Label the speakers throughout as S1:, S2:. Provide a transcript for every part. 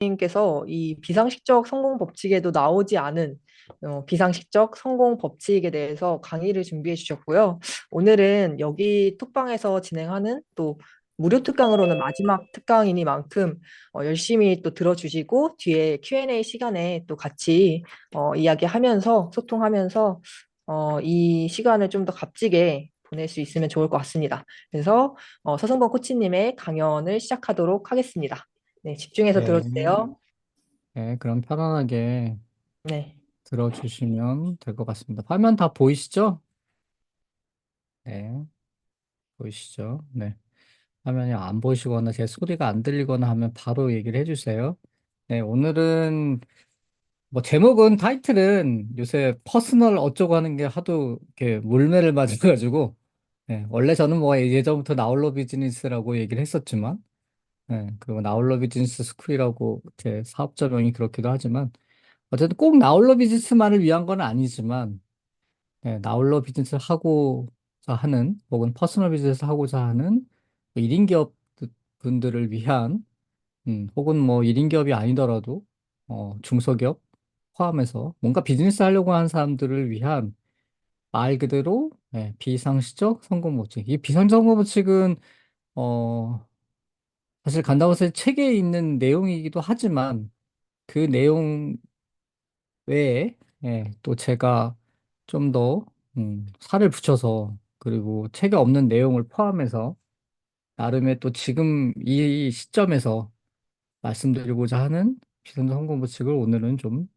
S1: 님께서 이 비상식적 성공 법칙에도 나오지 않은 비상식적 성공 법칙에 대해서 강의를 준비해 주셨고요. 오늘은 여기 톡방에서 진행하는 또 무료 특강으로는 마지막 특강이니만큼 열심히 또 들어주시고 뒤에 Q&A 시간에 또 같이 이야기하면서 소통하면서 이 시간을 좀 더 값지게 보낼 수 있으면 좋을 것 같습니다. 그래서 서승범 코치님의 강연을 시작하도록 하겠습니다. 네, 집중해서
S2: 네,
S1: 들어주세요.
S2: 네, 그럼 편안하게
S1: 네.
S2: 들어주시면 될 것 같습니다. 화면 다 보이시죠? 네, 보이시죠? 네. 화면이 안 보이시거나 제 소리가 안 들리거나 하면 바로 얘기를 해주세요. 네, 오늘은 뭐 제목은 타이틀은 요새 퍼스널 어쩌고 하는 게 하도 이렇게 물매를 맞아가지고 원래 저는 뭐 예전부터 나홀로 비즈니스라고 얘기를 했었지만 그리고 나홀로 비즈니스 스쿨이라고 제 사업자명이 그렇기도 하지만 어쨌든 꼭 나홀로 비즈니스만을 위한 건 아니지만, 나홀로 비즈니스 하고자 하는, 혹은 퍼스널 비즈니스 하고자 하는 1인 기업 분들을 위한, 혹은 뭐 1인 기업이 아니더라도, 중소기업 포함해서 뭔가 비즈니스 하려고 하는 사람들을 위한 말 그대로, 비상시적 성공 법칙. 이 비상시적 성공 법칙은, 어, 사실 간다고서 책에 있는 내용이기도 하지만, 그 내용 외에 또 제가 좀 더 살을 붙여서 그리고 책에 없는 내용을 포함해서 나름의 또 지금 이 시점에서 말씀드리고자 하는 비선도 성공 법칙을 오늘은 좀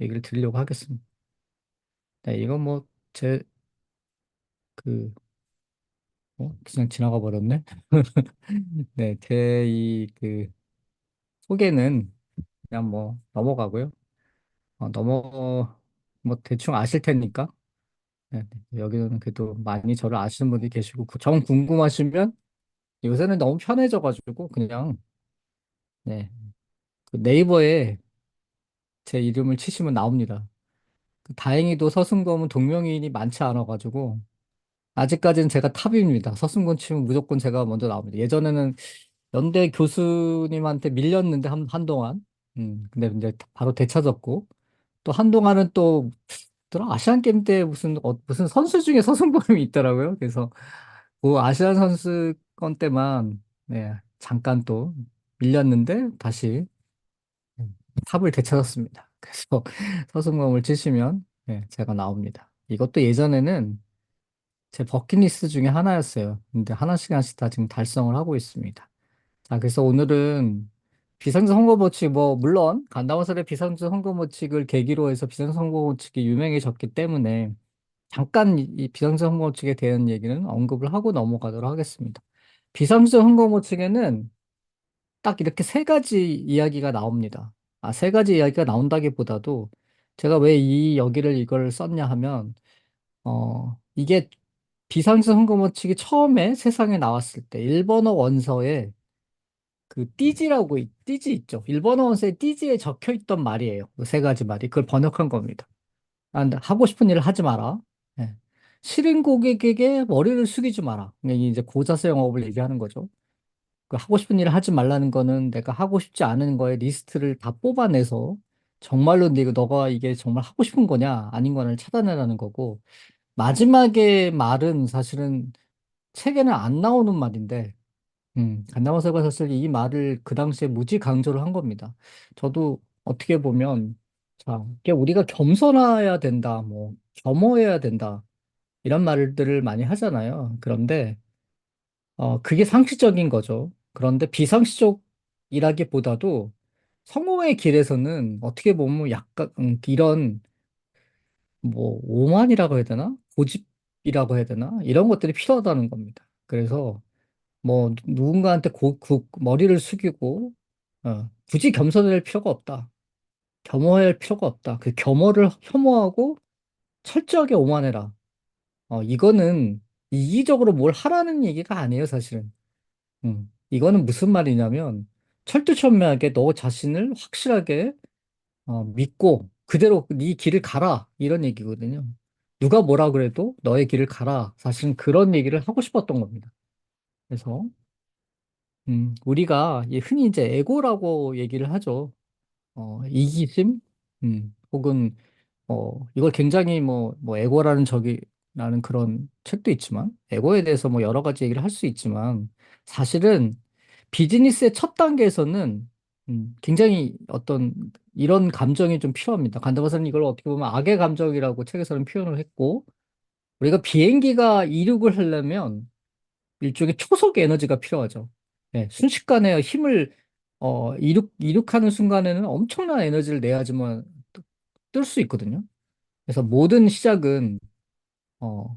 S2: 얘기를 드리려고 하겠습니다. 네, 이건 뭐 제 그 그냥 지나가 버렸네. 네, 제 이 그 소개는 그냥 뭐 넘어가고요. 뭐 대충 아실 테니까. 네, 네. 여기는 그래도 많이 저를 아시는 분들이 계시고, 정 궁금하시면 요새는 너무 편해져가지고, 그냥, 네, 그 네이버에 제 이름을 치시면 나옵니다. 다행히도 서승검은 동명이인이 많지 않아가지고, 아직까지는 제가 탑입니다. 서승검 치면 무조건 제가 먼저 나옵니다. 예전에는 연대 교수님한테 밀렸는데, 한동안. 근데 바로 되찾았고, 또 한동안은 또 아시안 게임 때 무슨 선수 중에 서승범이 있더라고요. 그래서 그 아시안 선수권 때만 잠깐 또 밀렸는데 다시 탑을 되찾았습니다. 그래서 서승범을 치시면 제가 나옵니다. 이것도 예전에는 제 버킷리스트 중에 하나였어요. 근데 하나씩 하나씩 다 지금 달성을 하고 있습니다. 자, 그래서 오늘은 비상구 선거 법칙, 뭐, 물론, 간다원설의 비상구 선거 법칙을 계기로 해서 비상구 선거 법칙이 유명해졌기 때문에 잠깐 이 비상구 선거 법칙에 대한 얘기는 언급을 하고 넘어가도록 하겠습니다. 비상구 선거 법칙에는 딱 이렇게 세 가지 이야기가 나옵니다. 세 가지 이야기가 나온다기보다도 제가 왜 여기를 이걸 썼냐 하면, 이게 비상구 선거 법칙이 처음에 세상에 나왔을 때 일본어 원서에 그 띠지 있죠. 일본어 원서에 띠지에 적혀 있던 말이에요. 그 세 가지 말이. 그걸 번역한 겁니다. 근데 하고 싶은 일을 하지 마라. 예. 싫은 고객에게 머리를 숙이지 마라. 이게 이제 고자세 영업을 얘기하는 거죠. 그 하고 싶은 일을 하지 말라는 거는 내가 하고 싶지 않은 거에 리스트를 다 뽑아내서 정말로 너가 이게 정말 하고 싶은 거냐 아닌 거를 찾아내라는 거고, 마지막에 말은 사실은 책에는 안 나오는 말인데 간다마사가 사실 이 말을 그 당시에 무지 강조를 한 겁니다. 저도 어떻게 보면, 자, 이게 우리가 겸손해야 된다, 뭐, 겸허해야 된다, 이런 말들을 많이 하잖아요. 그런데, 그게 상식적인 거죠. 그런데 비상식적이라기보다도 성공의 길에서는 어떻게 보면 약간, 이런, 뭐, 오만이라고 해야 되나? 고집이라고 해야 되나? 이런 것들이 필요하다는 겁니다. 그래서, 뭐 누군가한테 머리를 숙이고 굳이 겸손할 필요가 없다. 겸허할 필요가 없다. 그 겸허를 혐오하고 철저하게 오만해라. 이거는 이기적으로 뭘 하라는 얘기가 아니에요, 사실은. 이거는 무슨 말이냐면 철두철미하게 너 자신을 확실하게 믿고 그대로 네 길을 가라 이런 얘기거든요. 누가 뭐라 그래도 너의 길을 가라. 사실은 그런 얘기를 하고 싶었던 겁니다. 그래서 우리가 흔히 이제 에고라고 얘기를 하죠. 이기심? 혹은, 이걸 굉장히 뭐, 에고라는 라는 그런 책도 있지만, 에고에 대해서 뭐 여러 가지 얘기를 할 수 있지만, 사실은 비즈니스의 첫 단계에서는, 굉장히 어떤 이런 감정이 좀 필요합니다. 간다바사는 이걸 어떻게 보면 악의 감정이라고 책에서는 표현을 했고, 우리가 비행기가 이륙을 하려면 일종의 초속 에너지가 필요하죠. 예, 순식간에 힘을 이륙하는 순간에는 엄청난 에너지를 내야지만 뜰 수 있거든요. 그래서 모든 시작은 어,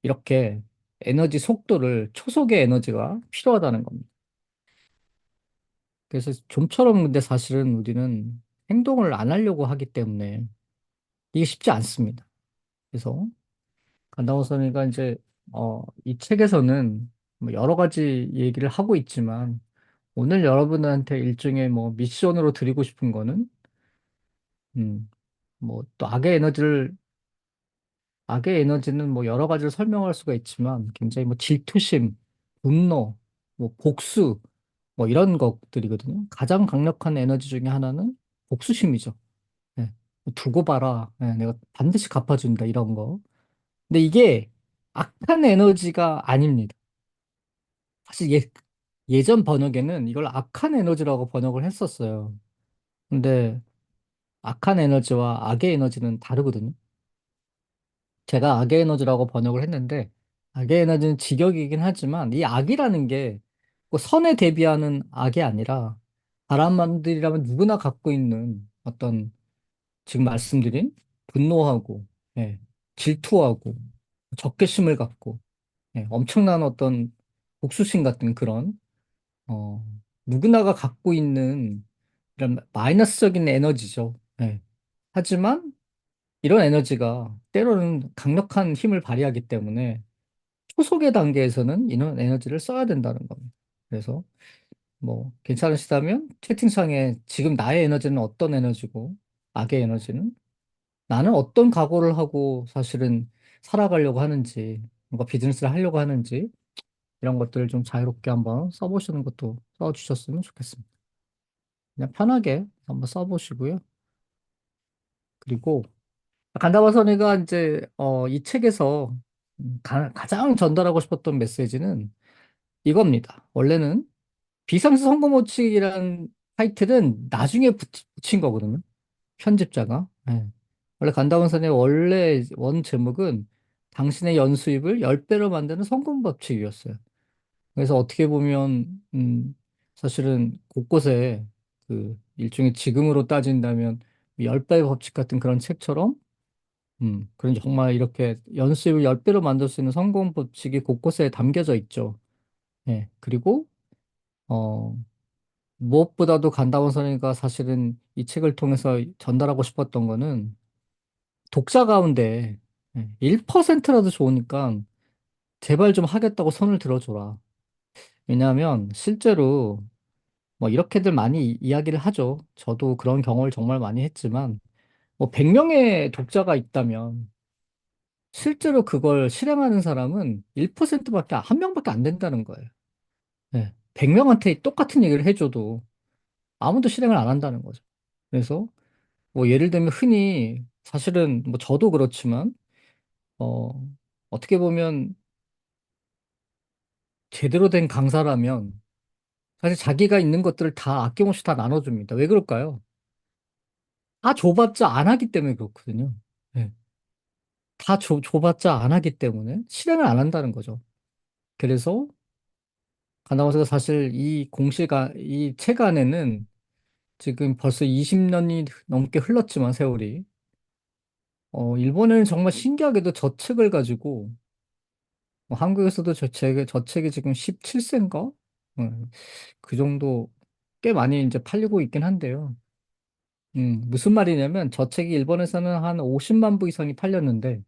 S2: 이렇게 에너지 속도를 초속의 에너지가 필요하다는 겁니다. 그래서 좀처럼 근데 사실은 우리는 행동을 안 하려고 하기 때문에 이게 쉽지 않습니다. 그래서 간다고 선이가 이제 이 책에서는 뭐 여러 가지 얘기를 하고 있지만 오늘 여러분한테 일종의 뭐 미션으로 드리고 싶은 거는 뭐 또 악의 에너지는 뭐 여러 가지로 설명할 수가 있지만 굉장히 뭐 질투심, 분노, 뭐 복수 뭐 이런 것들이거든요. 가장 강력한 에너지 중에 하나는 복수심이죠. 예. 두고 봐라. 예, 내가 반드시 갚아준다 이런 거. 근데 이게 악한 에너지가 아닙니다. 사실 예전 번역에는 이걸 악한 에너지라고 번역을 했었어요. 근데 악한 에너지와 악의 에너지는 다르거든요. 제가 악의 에너지라고 번역을 했는데, 악의 에너지는 직역이긴 하지만, 이 악이라는 게꼭 선에 대비하는 악이 아니라, 사람들이라면 누구나 갖고 있는 어떤, 지금 말씀드린 분노하고, 예, 질투하고, 적개심을 갖고, 예, 엄청난 어떤 복수심 같은 그런, 어, 누구나가 갖고 있는 이런 마이너스적인 에너지죠. 예. 하지만, 이런 에너지가 때로는 강력한 힘을 발휘하기 때문에 초속의 단계에서는 이런 에너지를 써야 된다는 겁니다. 그래서 뭐 괜찮으시다면 채팅창에 지금 나의 에너지는 어떤 에너지고 악의 에너지는 나는 어떤 각오를 하고 사실은 살아가려고 하는지 뭔가 비즈니스를 하려고 하는지 이런 것들을 좀 자유롭게 한번 써보시는 것도 써주셨으면 좋겠습니다. 그냥 편하게 한번 써보시고요. 그리고 간다바선이가 이제 이 책에서 가장 전달하고 싶었던 메시지는 이겁니다. 원래는 비상시 성공 법칙이라는 타이틀은 나중에 붙인 거거든요. 편집자가. 예. 원래 간다바선의 원래 원 제목은 당신의 연수입을 10배로 만드는 성공 법칙이었어요. 그래서 어떻게 보면 사실은 곳곳에 그 일종의 지금으로 따진다면 10배 법칙 같은 그런 책처럼 그런 정말 이렇게 연습을 10배로 만들 수 있는 성공 법칙이 곳곳에 담겨져 있죠. 예. 그리고, 어, 무엇보다도 간다원 선생님가 사실은 이 책을 통해서 전달하고 싶었던 거는 독자 가운데 1%라도 좋으니까 제발 좀 하겠다고 손을 들어줘라. 왜냐하면 실제로 뭐 이렇게들 많이 이야기를 하죠. 저도 그런 경험을 정말 많이 했지만 뭐 100명의 독자가 있다면 실제로 그걸 실행하는 사람은 1%밖에, 한 명밖에 안 된다는 거예요. 네. 100명한테 똑같은 얘기를 해줘도 아무도 실행을 안 한다는 거죠. 그래서 뭐 예를 들면 흔히 사실은 뭐 저도 그렇지만, 어, 어떻게 보면 제대로 된 강사라면 사실 자기가 있는 것들을 다 아낌없이 다 나눠줍니다. 왜 그럴까요? 다 줘봤자 안 하기 때문에 그렇거든요. 네. 다 줘봤자 안 하기 때문에 실행을 안 한다는 거죠. 그래서 가나와서가 사실 이 책 안에는 지금 벌써 20년이 넘게 흘렀지만 세월이 일본에는 정말 신기하게도 저 책을 가지고 한국에서도 저 책이 지금 17세인가? 그 정도 꽤 많이 이제 팔리고 있긴 한데요. 무슨 말이냐면 저 책이 일본에서는 한 50만 부 이상이 팔렸는데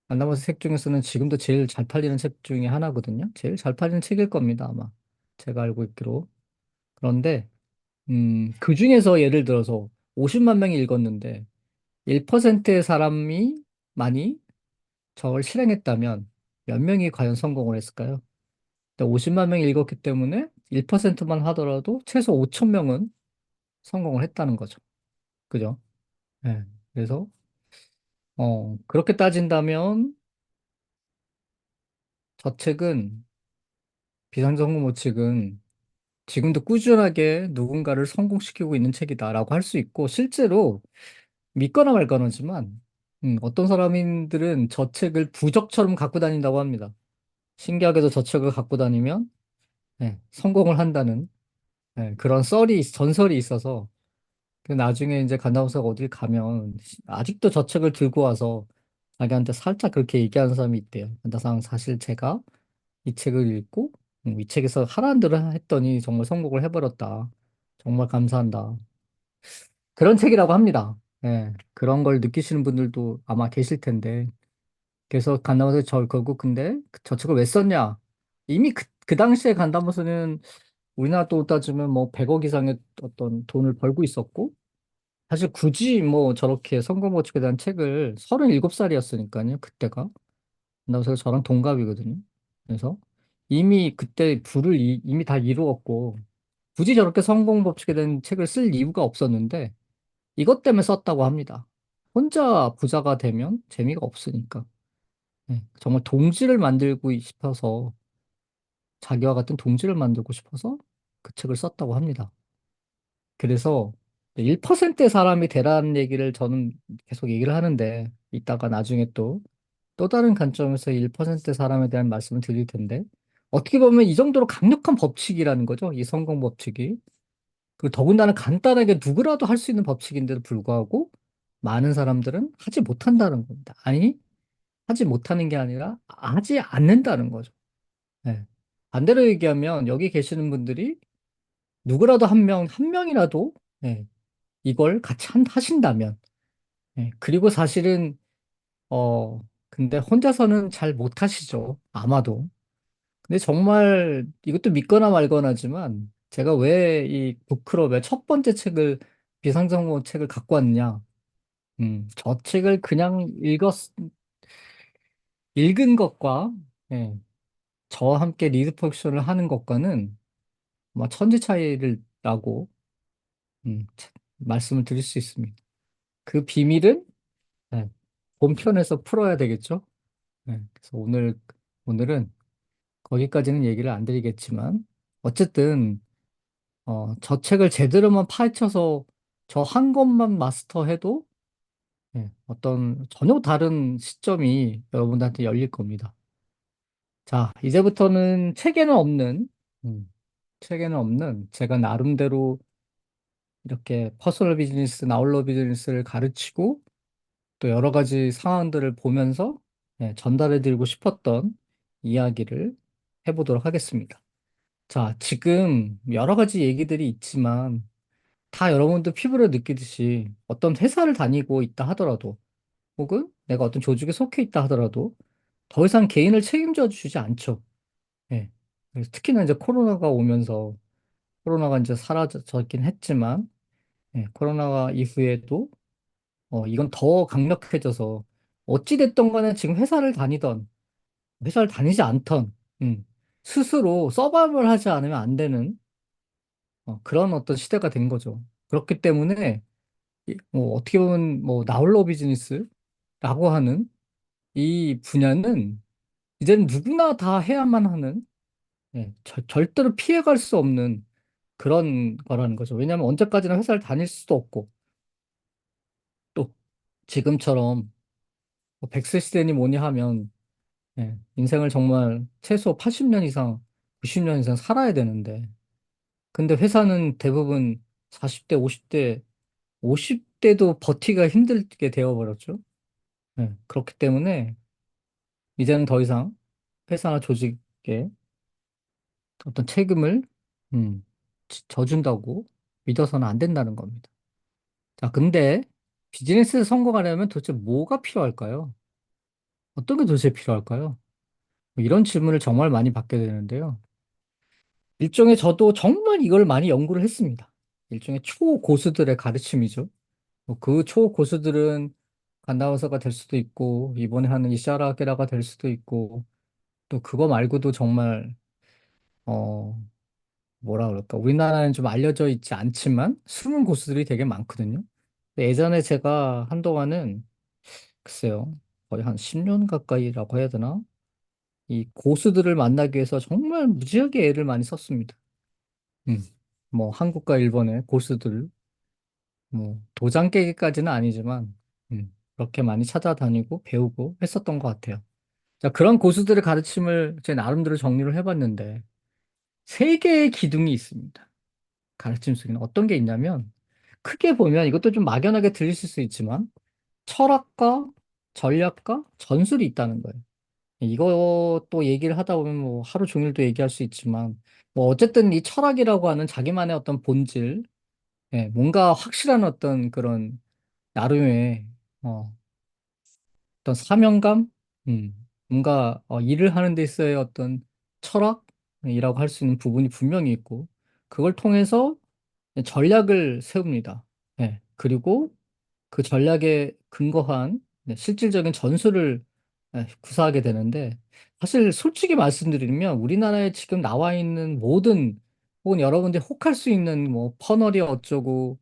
S2: 안나마스 책 중에서는 지금도 제일 잘 팔리는 책 중에 하나거든요. 제일 잘 팔리는 책일 겁니다, 아마. 제가 알고 있기로. 그런데 그 중에서 예를 들어서 50만 명이 읽었는데 1%의 사람이 많이 저걸 실행했다면 몇 명이 과연 성공을 했을까요? 50만 명이 읽었기 때문에 1%만 하더라도 최소 5천 명은 성공을 했다는 거죠. 그죠? 네. 그래서, 그렇게 따진다면 저 책은, 비상성공모 책은 지금도 꾸준하게 누군가를 성공시키고 있는 책이다라고 할 수 있고, 실제로 믿거나 말거나지만, 어떤 사람들은 저 책을 부적처럼 갖고 다닌다고 합니다. 신기하게도 저 책을 갖고 다니면, 성공을 한다는, 그런 전설이 있어서, 그 나중에 이제 간다고서 어딜 가면, 아직도 저 책을 들고 와서 자기한테 살짝 그렇게 얘기하는 사람이 있대요. 나상 사실 제가 이 책을 읽고, 이 책에서 하라는 대로 했더니 정말 성공을 해버렸다. 정말 감사한다. 그런 책이라고 합니다. 그런 걸 느끼시는 분들도 아마 계실 텐데. 그래서 간다무소 저 결국 근데 저 책을 왜 썼냐? 이미 그 당시에 간다무소는 우리나라 돈 따지면 뭐 100억 이상의 어떤 돈을 벌고 있었고, 사실 굳이 뭐 저렇게 성공법칙에 대한 책을 37살이었으니까요, 그때가. 간다무소가 저랑 동갑이거든요. 그래서 이미 그때 부를 이미 다 이루었고, 굳이 저렇게 성공법칙에 대한 책을 쓸 이유가 없었는데, 이것 때문에 썼다고 합니다. 혼자 부자가 되면 재미가 없으니까. 정말 동지를 만들고 싶어서, 자기와 같은 동지를 만들고 싶어서 그 책을 썼다고 합니다. 그래서 1%의 사람이 되라는 얘기를 저는 계속 얘기를 하는데, 이따가 나중에 또 다른 관점에서 1%의 사람에 대한 말씀을 드릴 텐데, 어떻게 보면 이 정도로 강력한 법칙이라는 거죠. 이 성공 법칙이. 그리고 더군다나 간단하게 누구라도 할 수 있는 법칙인데도 불구하고 많은 사람들은 하지 못한다는 겁니다. 아니, 하지 못하는 게 아니라 하지 않는다는 거죠. 네. 반대로 얘기하면 여기 계시는 분들이 누구라도 한 명이라도 네, 이걸 같이 하신다면, 그리고 사실은, 근데 혼자서는 잘 못하시죠. 아마도. 근데 정말 이것도 믿거나 말거나지만 제가 왜 이 북클럽의 첫 번째 책을, 비상정보 책을 갖고 왔냐. 저 책을 그냥 읽은 것과, 예, 저와 함께 리드 포션을 하는 것과는 뭐 천지 차이를 나고, 말씀을 드릴 수 있습니다. 그 비밀은, 예, 본편에서 풀어야 되겠죠? 그래서 오늘은 거기까지는 얘기를 안 드리겠지만, 어쨌든, 저 책을 제대로만 파헤쳐서 저 한 것만 마스터해도, 어떤 전혀 다른 시점이 여러분들한테 열릴 겁니다. 자, 이제부터는 음, 책에는 없는 제가 나름대로 이렇게 퍼스널 비즈니스, 나홀로 비즈니스를 가르치고 또 여러 가지 상황들을 보면서 전달해 드리고 싶었던 이야기를 해보도록 하겠습니다. 자, 지금 여러 가지 얘기들이 있지만 다 여러분도 피부로 느끼듯이 어떤 회사를 다니고 있다 하더라도 혹은 내가 어떤 조직에 속해 있다 하더라도 더 이상 개인을 책임져 주지 않죠. 예. 그래서 특히나 이제 코로나가 오면서 코로나가 이제 사라졌긴 했지만 코로나가 이후에도 이건 더 강력해져서 어찌됐든 간에 지금 회사를 다니지 않던 음, 스스로 서바이벌 하지 않으면 안 되는 그런 어떤 시대가 된 거죠. 그렇기 때문에 뭐 어떻게 보면 뭐 나홀로 비즈니스라고 하는 이 분야는 이제는 누구나 다 해야만 하는 절대로 피해갈 수 없는 그런 거라는 거죠. 왜냐하면 언제까지나 회사를 다닐 수도 없고 또 지금처럼 뭐 100세 시대니 뭐니 하면 인생을 정말 최소 80년 이상, 90년 이상 살아야 되는데 근데 회사는 대부분 40대, 50대도 버티기가 힘들게 되어버렸죠. 그렇기 때문에 이제는 더 이상 회사나 조직에 어떤 책임을 져준다고 믿어서는 안 된다는 겁니다. 자, 근데 비즈니스에 성공하려면 도대체 뭐가 필요할까요? 어떤 게 도대체 필요할까요? 뭐 이런 질문을 정말 많이 받게 되는데요. 일종의 저도 정말 이걸 많이 연구를 했습니다. 일종의 초고수들의 가르침이죠. 뭐그 초고수들은 간다우서가 될 수도 있고, 이번에 하는 이샤라 게라가 될 수도 있고, 또 그거 말고도 정말, 어, 뭐라 그럴까? 우리나라는 좀 알려져 있지 않지만 숨은 고수들이 되게 많거든요. 근데 예전에 제가 한동안은 글쎄요, 거의 한 10년 가까이라고 해야 되나? 이 고수들을 만나기 위해서 정말 무지하게 애를 많이 썼습니다. 음. 뭐 한국과 일본의 고수들, 뭐 도장 깨기까지는 아니지만, 그렇게 많이 찾아다니고 배우고 했었던 것 같아요. 자, 그런 고수들의 가르침을 제 나름대로 정리를 해봤는데 세 개의 기둥이 있습니다. 가르침 속에는 어떤 게 있냐면 크게 보면 이것도 좀 막연하게 들리실 수 있지만 철학과 전략과 전술이 있다는 거예요. 이것도 얘기를 하다 보면 뭐 하루 종일도 얘기할 수 있지만 뭐 어쨌든 이 철학이라고 하는 자기만의 어떤 본질, 뭔가 확실한 어떤 그런 나름의 어, 어떤 사명감, 뭔가 일을 하는 데 있어의 어떤 철학이라고 할 수 있는 부분이 분명히 있고 그걸 통해서 전략을 세웁니다. 그리고 그 전략에 근거한 실질적인 전술을 구사하게 되는데 사실 솔직히 말씀드리면 우리나라에 지금 나와 있는 모든 혹은 여러분들이 혹할 수 있는 뭐 퍼널이 어쩌고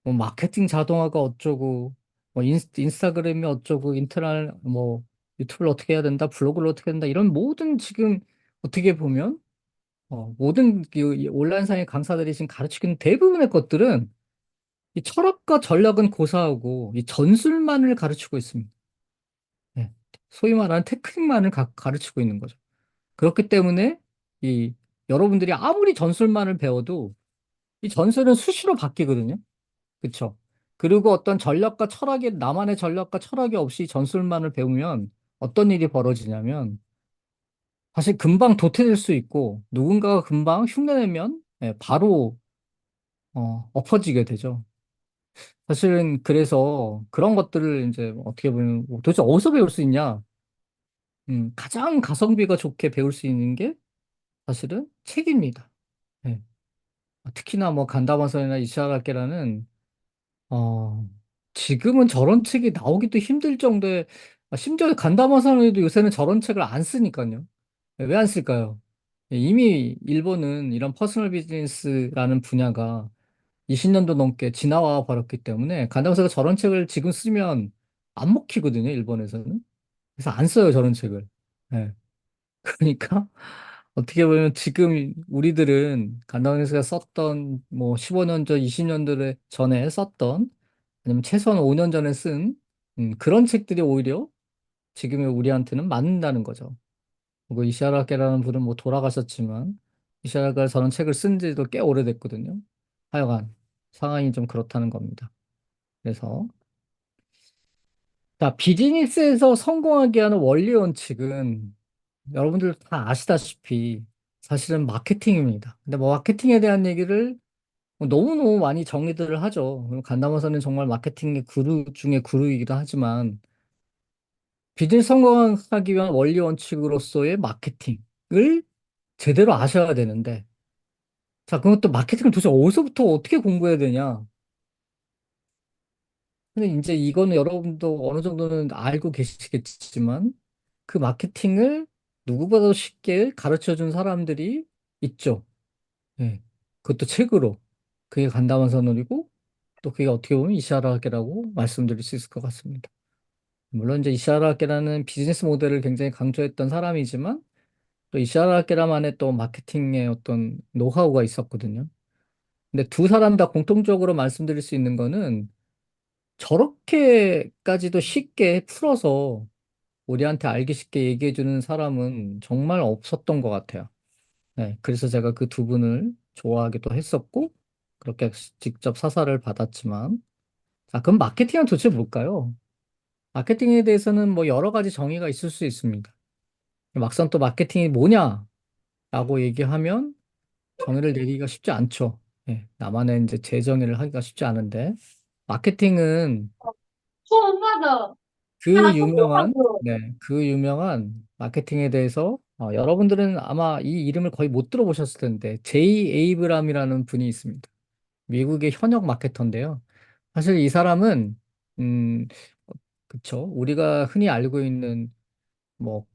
S2: 뭐 마케팅 자동화가 어쩌고 뭐 인스타그램이 어쩌고 인터넷 뭐 유튜브를 어떻게 해야 된다 블로그를 어떻게 해야 된다 이런 모든 지금 어떻게 보면 모든 이 온라인상의 강사들이 지금 가르치고 있는 대부분의 것들은 이 철학과 전략은 고사하고 이 전술만을 가르치고 있습니다. 네. 소위 말하는 테크닉만을 가르치고 있는 거죠. 그렇기 때문에 이 여러분들이 아무리 전술만을 배워도 이 전술은 수시로 바뀌거든요. 그렇죠? 그리고 어떤 전략과 철학이 나만의 전략과 철학이 없이 전술만을 배우면 어떤 일이 벌어지냐면 사실 금방 도태될 수 있고 누군가가 금방 흉내내면 바로 엎어지게 되죠. 사실은 그래서 그런 것들을 이제 어떻게 보면 도대체 어디서 배울 수 있냐? 가장 가성비가 좋게 배울 수 있는 게 사실은 책입니다. 예. 특히나 뭐 간다반선이나 이시라게라는 지금은 저런 책이 나오기도 힘들 정도의 심지어 간다반선에도 요새는 저런 책을 안 쓰니까요. 왜 안 쓸까요? 이미 일본은 이런 퍼스널 비즈니스라는 분야가 20년도 넘게 지나와 버렸기 때문에 간다고서 저런 책을 지금 쓰면 안 먹히거든요, 일본에서는. 그래서 안 써요, 저런 책을. 예. 그러니까 어떻게 보면 지금 우리들은 간다고서가 썼던 뭐 15년 전, 20년 전에 썼던 아니면 최소한 5년 전에 쓴 그런 책들이 오히려 지금의 우리한테는 맞는다는 거죠. 뭐 이시하라케라는 분은 뭐 돌아가셨지만 이시하라케가 저런 책을 쓴 지도 꽤 오래됐거든요. 하여간 상황이 좀 그렇다는 겁니다. 그래서 자, 비즈니스에서 성공하게 하는 원리 원칙은 여러분들 다 아시다시피 사실은 마케팅입니다. 근데 뭐 마케팅에 대한 얘기를 뭐 너무너무 많이 정의들을 하죠. 간담화서는 정말 마케팅의 구루 중에 구루이기도 하지만 비즈니스 성공하기 위한 원리 원칙으로서의 마케팅을 제대로 아셔야 되는데 자, 그럼 또 마케팅을 도대체 어디서부터 어떻게 공부해야 되냐? 근데 이제 이거는 여러분도 어느 정도는 알고 계시겠지만 그 마케팅을 누구보다도 쉽게 가르쳐 준 사람들이 있죠. 예. 그것도 책으로. 그게 간담한 선언이고 또 그게 어떻게 보면 이샤라게라고 말씀드릴 수 있을 것 같습니다. 물론 이제 이샤라게라는 비즈니스 모델을 굉장히 강조했던 사람이지만 또 이샤라게라만의 또 마케팅의 어떤 노하우가 있었거든요. 근데 두 사람 다 공통적으로 말씀드릴 수 있는 거는 저렇게까지도 쉽게 풀어서 우리한테 알기 쉽게 얘기해 주는 사람은 정말 없었던 것 같아요. 네, 그래서 제가 그 두 분을 좋아하기도 했었고, 그렇게 직접 사사를 받았지만, 자, 그럼 마케팅은 도대체 뭘까요? 마케팅에 대해서는 뭐 여러 가지 정의가 있을 수 있습니다. 막상 또 마케팅이 뭐냐라고 얘기하면 정의를 내리기가 쉽지 않죠. 네, 나만의 이제 재정의를 하기가 쉽지 않은데, 마케팅은
S3: 엄마도
S2: 그
S3: 나
S2: 유명한,
S3: 콩콩하고
S2: 그 유명한 마케팅에 대해서 여러분들은 아마 이 이름을 거의 못 들어보셨을 텐데, 제이 에이브람이라는 분이 있습니다. 미국의 현역 마케터인데요. 사실 이 사람은, 음, 그쵸. 우리가 흔히 알고 있는 뭐,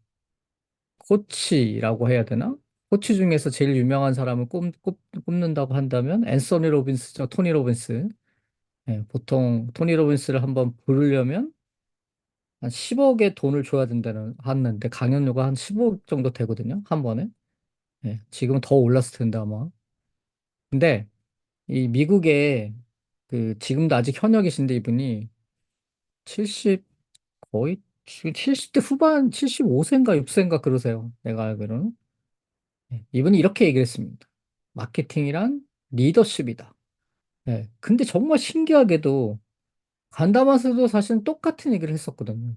S2: 코치라고 해야 되나? 코치 중에서 제일 유명한 사람을 꼽는다고 한다면 앤서니 로빈스죠. 토니 로빈스. 예, 보통 토니 로빈스를 한번 부르려면 한 10억의 돈을 줘야 된다는 하는데 강연료가 한 15억 정도 되거든요. 한 번에. 예, 지금은 더 올랐을 텐데 아마. 근데 이 미국에 그 지금도 아직 현역이신데 이분이 70 거의 지금 70대 후반 75세인가 6세인가 그러세요. 내가 알기로는. 예, 이분이 이렇게 얘기를 했습니다. 마케팅이란 리더십이다. 예, 근데 정말 신기하게도 간담화에서도 사실은 똑같은 얘기를 했었거든요.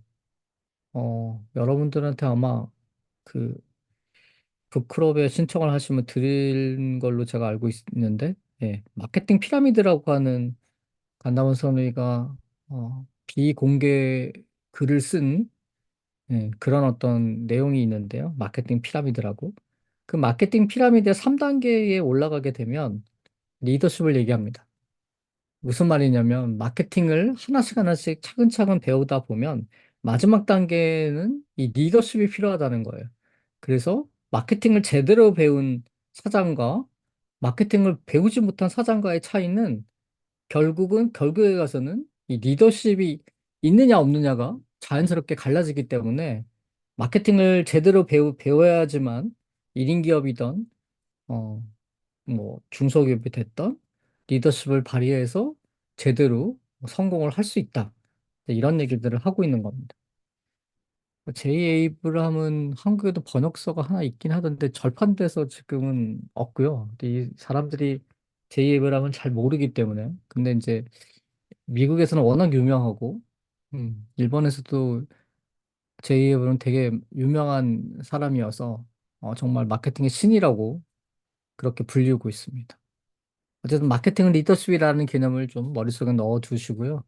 S2: 여러분들한테 아마 그 북클럽에 신청을 하시면 드릴 걸로 제가 알고 있는데, 예, 마케팅 피라미드라고 하는 간담원 선우이가 비공개 글을 쓴 예, 그런 어떤 내용이 있는데요. 마케팅 피라미드라고. 그 마케팅 피라미드의 3단계에 올라가게 되면 리더십을 얘기합니다. 무슨 말이냐면 마케팅을 하나씩 하나씩 차근차근 배우다 보면 마지막 단계는 이 리더십이 필요하다는 거예요. 그래서 마케팅을 제대로 배운 사장과 마케팅을 배우지 못한 사장과의 차이는 결국은 결국에 가서는 이 리더십이 있느냐 없느냐가 자연스럽게 갈라지기 때문에 마케팅을 제대로 배워야지만 1인 기업이던 어, 뭐 중소기업이 됐던 리더십을 발휘해서 제대로 성공을 할 수 있다. 네, 이런 얘기들을 하고 있는 겁니다. 제이 에이브람은 한국에도 번역서가 하나 있긴 하던데 절판돼서 지금은 없고요. 근데 이 사람들이 제이 에이브람은 잘 모르기 때문에. 근데 이제 미국에서는 워낙 유명하고, 일본에서도 제이 에이브람 되게 유명한 사람이어서 정말 마케팅의 신이라고 그렇게 불리우고 있습니다. 어쨌든 마케팅은 리더십이라는 개념을 좀 머릿속에 넣어 두시고요.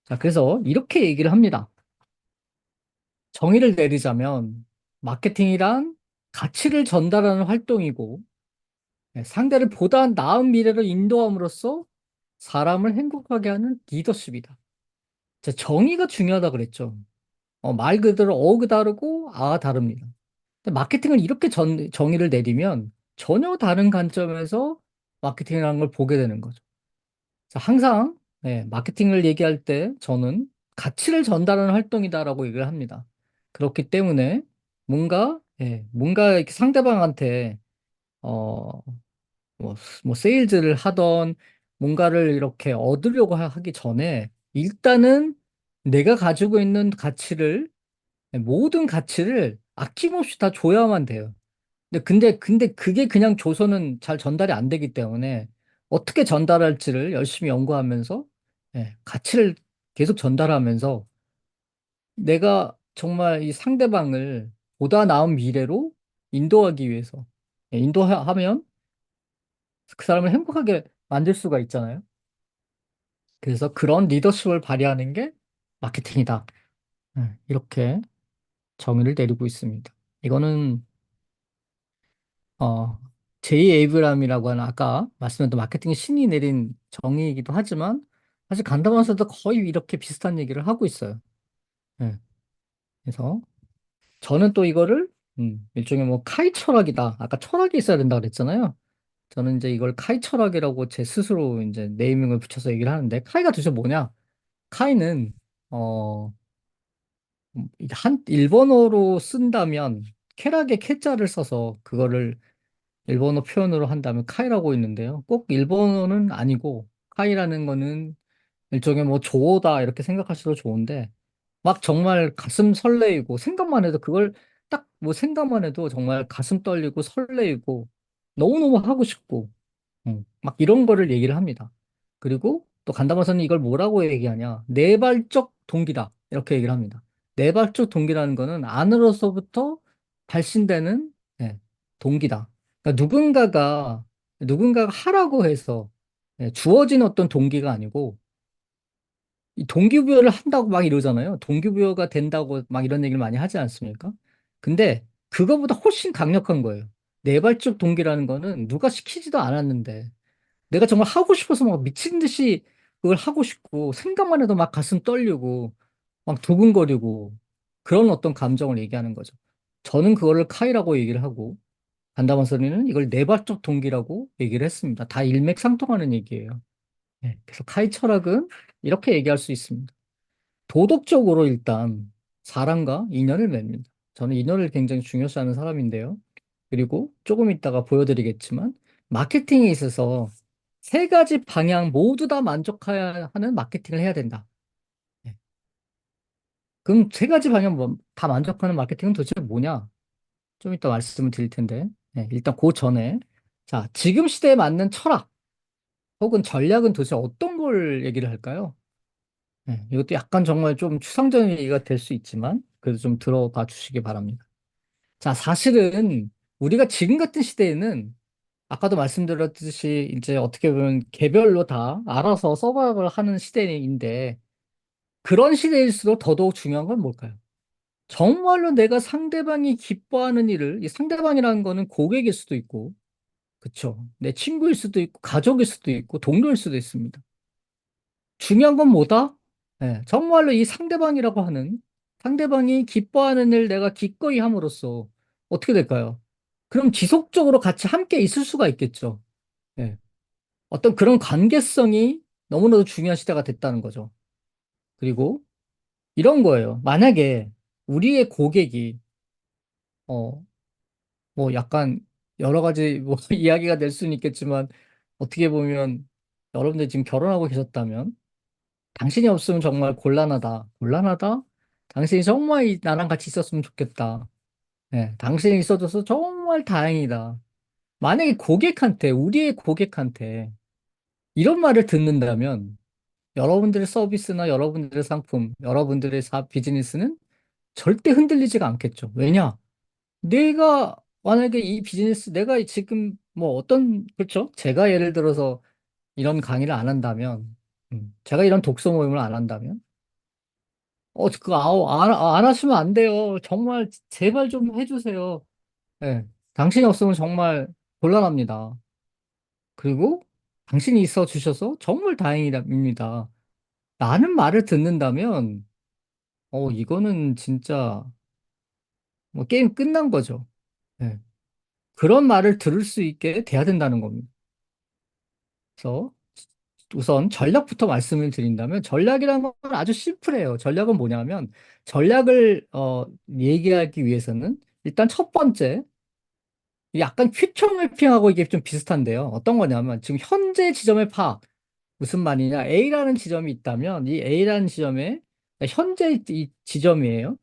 S2: 자, 그래서 이렇게 얘기를 합니다. 정의를 내리자면 마케팅이란 가치를 전달하는 활동이고 상대를 보다 나은 미래로 인도함으로써 사람을 행복하게 하는 리더십이다. 자, 정의가 중요하다 그랬죠. 말 그대로 어그 다르고 아 다릅니다. 근데 마케팅을 이렇게 정의를 내리면 전혀 다른 관점에서 마케팅이라는 걸 보게 되는 거죠. 자, 항상 마케팅을 얘기할 때 저는 가치를 전달하는 활동이다라고 얘기를 합니다. 그렇기 때문에 뭔가 이렇게 상대방한테 어, 뭐, 뭐 세일즈를 하던 뭔가를 이렇게 얻으려고 하기 전에 일단은 내가 가지고 있는 모든 가치를 아낌없이 다 줘야만 돼요. 근데 그게 그냥 줘서는 잘 전달이 안 되기 때문에 어떻게 전달할지를 열심히 연구하면서 가치를 계속 전달하면서 내가 정말 이 상대방을 보다 나은 미래로 인도하기 위해서 인도하면 그 사람을 행복하게 만들 수가 있잖아요. 그래서 그런 리더십을 발휘하는 게 마케팅이다. 이렇게 정의를 내리고 있습니다. 이거는 어, 제이 에이브람이라고 하는 아까 말씀드린 마케팅 신이 내린 정의이기도 하지만 사실 간담화에서도 거의 이렇게 비슷한 얘기를 하고 있어요. 예. 그래서 저는 또 이거를 일종의 뭐 카이 철학이다. 아까 철학이 있어야 된다 그랬잖아요. 저는 이제 이걸 카이 철학이라고 제 스스로 이제 네이밍을 붙여서 얘기를 하는데 카이가 도대체 뭐냐? 카이는 어, 한 일본어로 쓴다면 쾌락의 쾌자를 써서 그거를 일본어 표현으로 한다면 카이라고 있는데요. 꼭 일본어는 아니고 카이라는 거는 일종의 뭐 조어다 이렇게 생각하셔도 좋은데 막 정말 가슴 설레이고 생각만 해도 그걸 딱 뭐 생각만 해도 정말 가슴 떨리고 설레이고 너무너무 하고 싶고 막 이런 거를 얘기를 합니다. 그리고 또 간다마서는 이걸 뭐라고 얘기하냐? 내발적 동기다 이렇게 얘기를 합니다. 내발적 동기라는 거는 안으로서부터 발신되는 동기다. 그러니까 누군가가 하라고 해서 주어진 어떤 동기가 아니고 이 동기부여를 한다고 막 이러잖아요. 동기부여가 된다고 막 이런 얘기를 많이 하지 않습니까? 근데 그거보다 훨씬 강력한 거예요. 내발적 동기라는 거는 누가 시키지도 않았는데 내가 정말 하고 싶어서 막 미친 듯이 그걸 하고 싶고 생각만 해도 막 가슴 떨리고 막 두근거리고 그런 어떤 감정을 얘기하는 거죠. 저는 그거를 카이라고 얘기를 하고 반다반서리는 이걸 내발적 동기라고 얘기를 했습니다. 다 일맥상통하는 얘기예요. 네, 그래서 카이 철학은 이렇게 얘기할 수 있습니다. 도덕적으로 일단 사람과 인연을 맺는다. 저는 인연을 굉장히 중요시하는 사람인데요. 그리고 조금 이따가 보여드리겠지만 마케팅에 있어서 세 가지 방향 모두 다 만족해야 하는 마케팅을 해야 된다. 네. 그럼 세 가지 방향 다 만족하는 마케팅은 도대체 뭐냐? 좀 이따 말씀을 드릴 텐데 네, 일단 그 전에 자, 지금 시대에 맞는 철학 혹은 전략은 도대체 어떤 걸 얘기를 할까요? 네, 이것도 약간 정말 좀 추상적인 얘기가 될 수 있지만 그래도 좀 들어봐 주시기 바랍니다. 자, 사실은 우리가 지금 같은 시대에는 아까도 말씀드렸듯이 이제 어떻게 보면 개별로 다 알아서 서바이벌 하는 시대인데 그런 시대일수록 더더욱 중요한 건 뭘까요? 정말로 내가 상대방이 기뻐하는 일을, 이 상대방이라는 거는 고객일 수도 있고, 그쵸? 내 친구일 수도 있고, 가족일 수도 있고, 동료일 수도 있습니다. 중요한 건 뭐다? 정말로 이 상대방이라고 하는 상대방이 기뻐하는 일 내가 기꺼이 함으로써 어떻게 될까요? 그럼 지속적으로 같이 함께 있을 수가 있겠죠. 예. 어떤 그런 관계성이 너무나도 중요한 시대가 됐다는 거죠. 그리고 이런 거예요. 만약에 우리의 고객이 어, 뭐 약간 여러 가지 뭐 이야기가 될 수는 있겠지만 어떻게 보면 여러분들 지금 결혼하고 계셨다면 당신이 없으면 정말 곤란하다. 곤란하다? 당신이 정말 나랑 같이 있었으면 좋겠다. 당신이 있어줘서 정말 다행이다. 만약에 고객한테, 우리의 고객한테 이런 말을 듣는다면 여러분들의 서비스나 여러분들의 상품, 여러분들의 비즈니스는 절대 흔들리지가 않겠죠. 왜냐? 내가 만약에 이 비즈니스, 내가 지금 뭐 어떤, 그렇죠? 제가 예를 들어서 이런 강의를 안 한다면, 제가 이런 독서 모임을 안 한다면, 안 하시면 안 돼요. 정말, 제발 좀 해주세요. 예. 당신이 없으면 정말 곤란합니다. 그리고 당신이 있어 주셔서 정말 다행입니다. 라는 말을 듣는다면, 이거는 진짜, 뭐, 게임 끝난 거죠. 예. 그런 말을 들을 수 있게 돼야 된다는 겁니다. 그래서 우선 전략부터 말씀을 드린다면 전략이라는 건 아주 심플해요. 전략은 뭐냐면 전략을 얘기하기 위해서는 일단 첫 번째 약간 퓨처 매핑하고 이게 좀 비슷한데요. 어떤 거냐면 지금 현재 지점의 파악. 무슨 말이냐? A라는 지점이 있다면 이 A라는 지점에 현재 이 지점이에요.